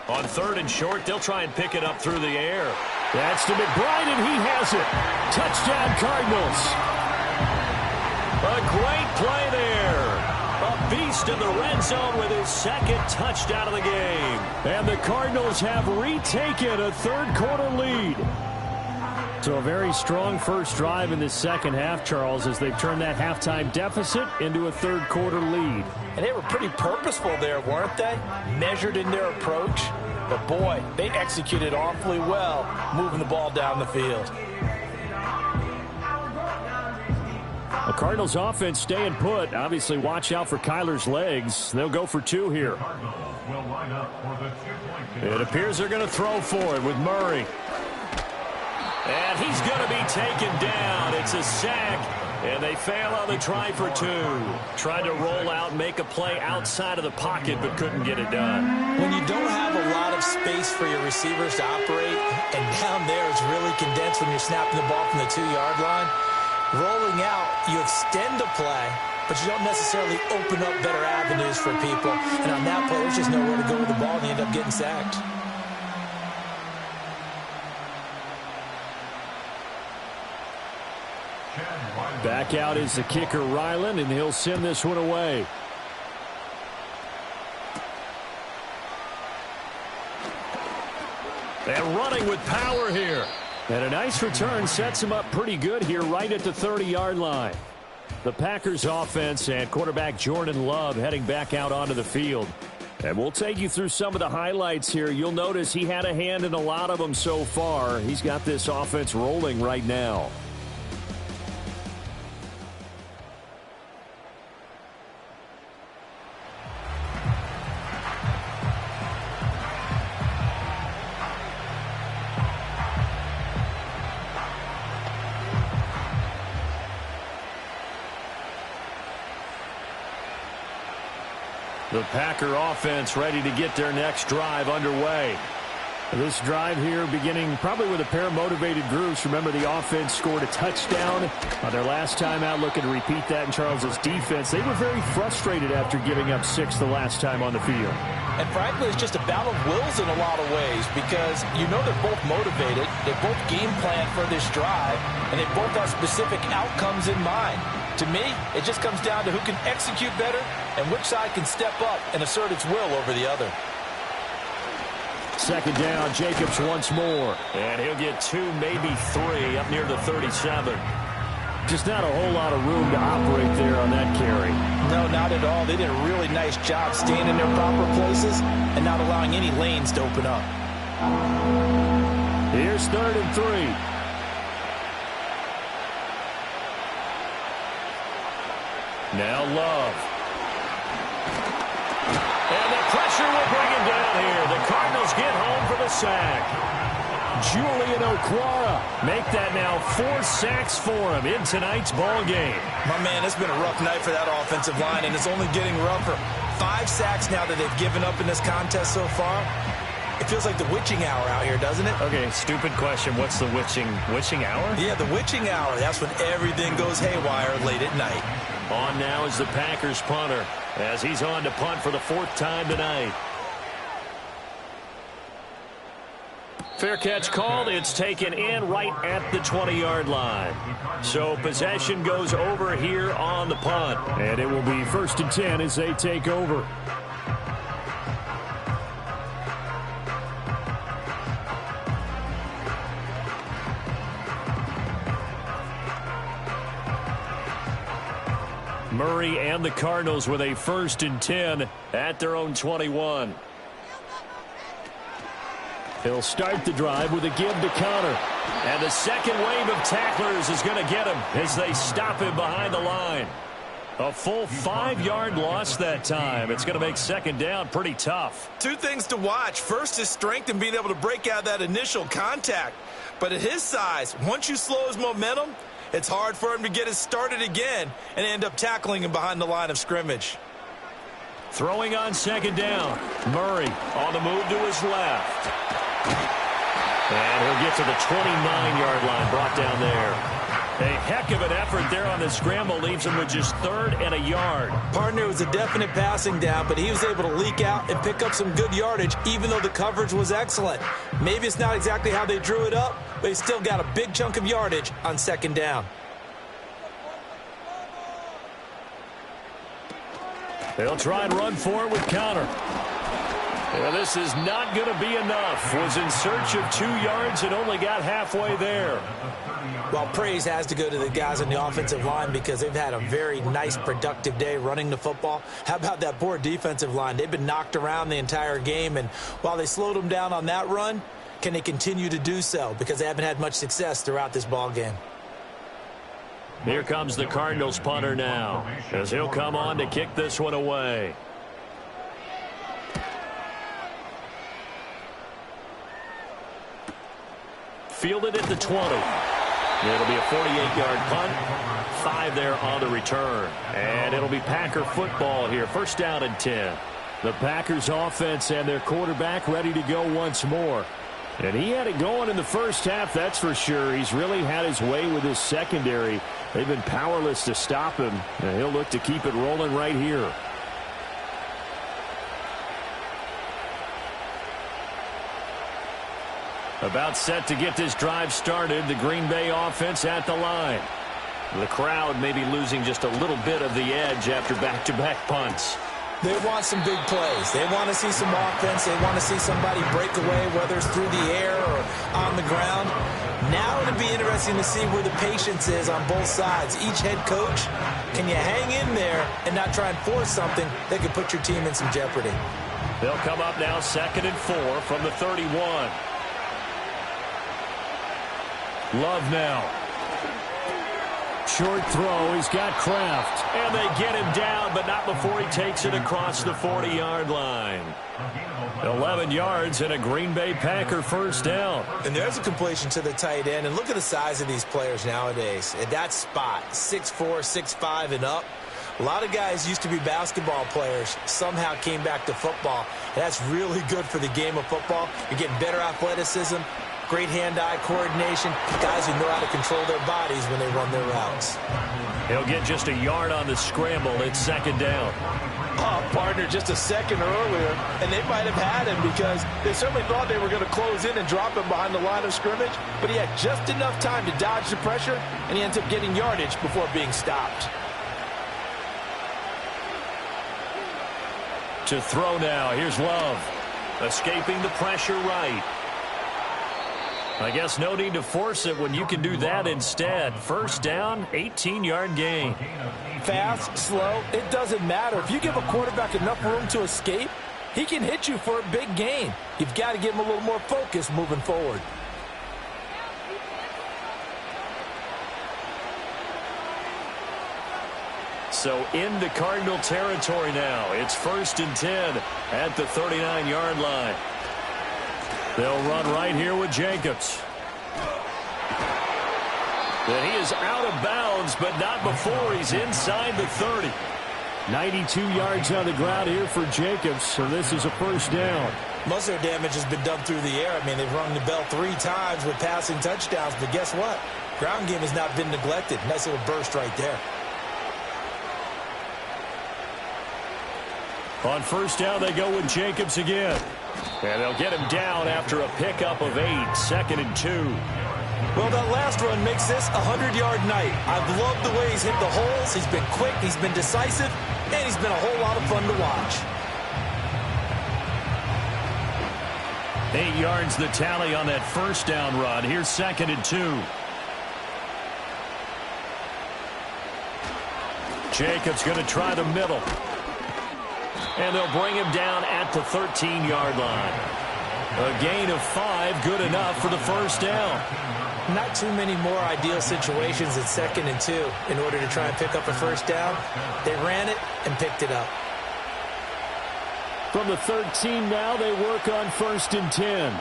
On 3rd and short, they'll try and pick it up through the air. That's to McBride, and he has it. Touchdown, Cardinals. A great play there. A beast in the red zone with his 2nd touchdown of the game. And the Cardinals have retaken a 3rd quarter lead. So a very strong first drive in the second half, Charles, as they've turned that halftime deficit into a 3rd quarter lead. And they were pretty purposeful there, weren't they? Measured in their approach. But boy, they executed awfully well, moving the ball down the field. The Cardinals offense staying put. Obviously, watch out for Kyler's legs. They'll go for 2 here. It appears they're going to throw for it with Murray. And he's going to be taken down. It's a sack. And they fail on the try for 2. Tried to roll out and make a play outside of the pocket, but couldn't get it done. When you don't have a lot of space for your receivers to operate, and down there it's really condensed when you're snapping the ball from the 2-yard line, rolling out, you extend the play, but you don't necessarily open up better avenues for people. And on that play, there's just nowhere to go with the ball, and you end up getting sacked. Back out is the kicker, Ryland, and he'll send this one away. And running with power here. And a nice return sets him up pretty good here right at the 30-yard line. The Packers offense and quarterback Jordan Love heading back out onto the field. And we'll take you through some of the highlights here. You'll notice he had a hand in a lot of them so far. He's got this offense rolling right now. The Packer offense ready to get their next drive underway. This drive here beginning probably with a pair of motivated groups. Remember, the offense scored a touchdown on their last time out, looking to repeat that in Charles's defense. They were very frustrated after giving up 6 the last time on the field. And frankly, it's just a battle of wills in a lot of ways because you know they're both motivated. They both game plan for this drive, and they both have specific outcomes in mind. To me, it just comes down to who can execute better and which side can step up and assert its will over the other. Second down, Jacobs once more. And he'll get 2, maybe 3 up near the 37. Just not a whole lot of room to operate there on that carry. No, not at all. They did a really nice job staying in their proper places and not allowing any lanes to open up. Here's 3rd and 3. Now Love. And the pressure will bring him down here. The Cardinals get home for the sack. Julian Okwara make that now 4 sacks for him in tonight's ball game. My man, it's been a rough night for that offensive line, and it's only getting rougher. 5 sacks now that they've given up in this contest so far. It feels like the witching hour out here, doesn't it? Okay, stupid question. What's the witching hour? Yeah, the witching hour. That's when everything goes haywire late at night. On now is the Packers punter as he's on to punt for the 4th time tonight. Fair catch called. It's taken in right at the 20-yard line. So possession goes over here on the punt. And it will be 1st and 10 as they take over. Murray and the Cardinals with a 1st and 10 at their own 21. He'll start the drive with a give to counter. And the second wave of tacklers is going to get him as they stop him behind the line. A full 5-yard loss that time. It's going to make 2nd down pretty tough. 2 things to watch. First, his strength and being able to break out that initial contact. But at his size, once you slow his momentum, it's hard for him to get it started again and end up tackling him behind the line of scrimmage. Throwing on 2nd down. Murray on the move to his left. And he'll get to the 29-yard line, brought down there. A heck of an effort there on the scramble. Leaves him with just 3rd and a yard. Partner, was a definite passing down, but he was able to leak out and pick up some good yardage, even though the coverage was excellent. Maybe it's not exactly how they drew it up, but he still got a big chunk of yardage on 2nd down. They'll try and run for it with counter. Well, this is not going to be enough. Was in search of 2 yards and only got halfway there. Well, praise has to go to the guys on the offensive line because they've had a very nice, productive day running the football. How about that poor defensive line? They've been knocked around the entire game, and while they slowed them down on that run, can they continue to do so? Because they haven't had much success throughout this ball game. Here comes the Cardinals punter now, as he'll come on to kick this one away. Fielded at the 20. It'll be a 48-yard punt. 5 there on the return. And it'll be Packer football here. 1st down and 10. The Packers offense and their quarterback ready to go once more. And he had it going in the first half, that's for sure. He's really had his way with his secondary. They've been powerless to stop him. And he'll look to keep it rolling right here. About set to get this drive started. The Green Bay offense at the line. The crowd may be losing just a little bit of the edge after back-to-back punts. They want some big plays. They want to see some offense. They want to see somebody break away, whether it's through the air or on the ground. Now it'll be interesting to see where the patience is on both sides. Each head coach, can you hang in there and not try and force something that could put your team in some jeopardy? They'll come up now 2nd and 4 from the 31. Love now. Short throw. He's got Kraft. And they get him down, but not before he takes it across the 40-yard line. 11 yards and a Green Bay Packer 1st down. And there's a completion to the tight end. And look at the size of these players nowadays. At that spot, 6'4", 6'5", and up. A lot of guys used to be basketball players, somehow came back to football. And that's really good for the game of football. You're getting better athleticism, great hand-eye coordination, guys who know how to control their bodies when they run their routes. He'll get just a yard on the scramble. It's second down. Oh, partner, just a second earlier, and they might have had him because they certainly thought they were going to close in and drop him behind the line of scrimmage, but he had just enough time to dodge the pressure, and he ends up getting yardage before being stopped. To throw now, here's Love. Escaping the pressure right. I guess no need to force it when you can do that instead. First down, 18-yard gain. Fast, slow, it doesn't matter. If you give a quarterback enough room to escape, he can hit you for a big gain. You've got to give him a little more focus moving forward. So into Cardinal territory now. It's 1st and 10 at the 39-yard line. They'll run right here with Jacobs. And he is out of bounds, but not before he's inside the 30. 92 yards on the ground here for Jacobs, so this is a first down. Most of their damage has been done through the air. I mean, they've rung the bell 3 times with passing touchdowns, but guess what? Ground game has not been neglected. Nice little burst right there. On first down, they go with Jacobs again. And they'll get him down after a pickup of 8, 2nd and 2. Well, that last run makes this a 100-yard night. I've loved the way he's hit the holes. He's been quick, he's been decisive, and he's been a whole lot of fun to watch. 8 yards the tally on that first down run. Here's 2nd and 2. Jacobs going to try the middle. And they'll bring him down at the 13-yard line. A gain of 5, good enough for the first down. Not too many more ideal situations at 2nd and 2 in order to try and pick up a first down. They ran it and picked it up. From the 13 now, they work on 1st and 10.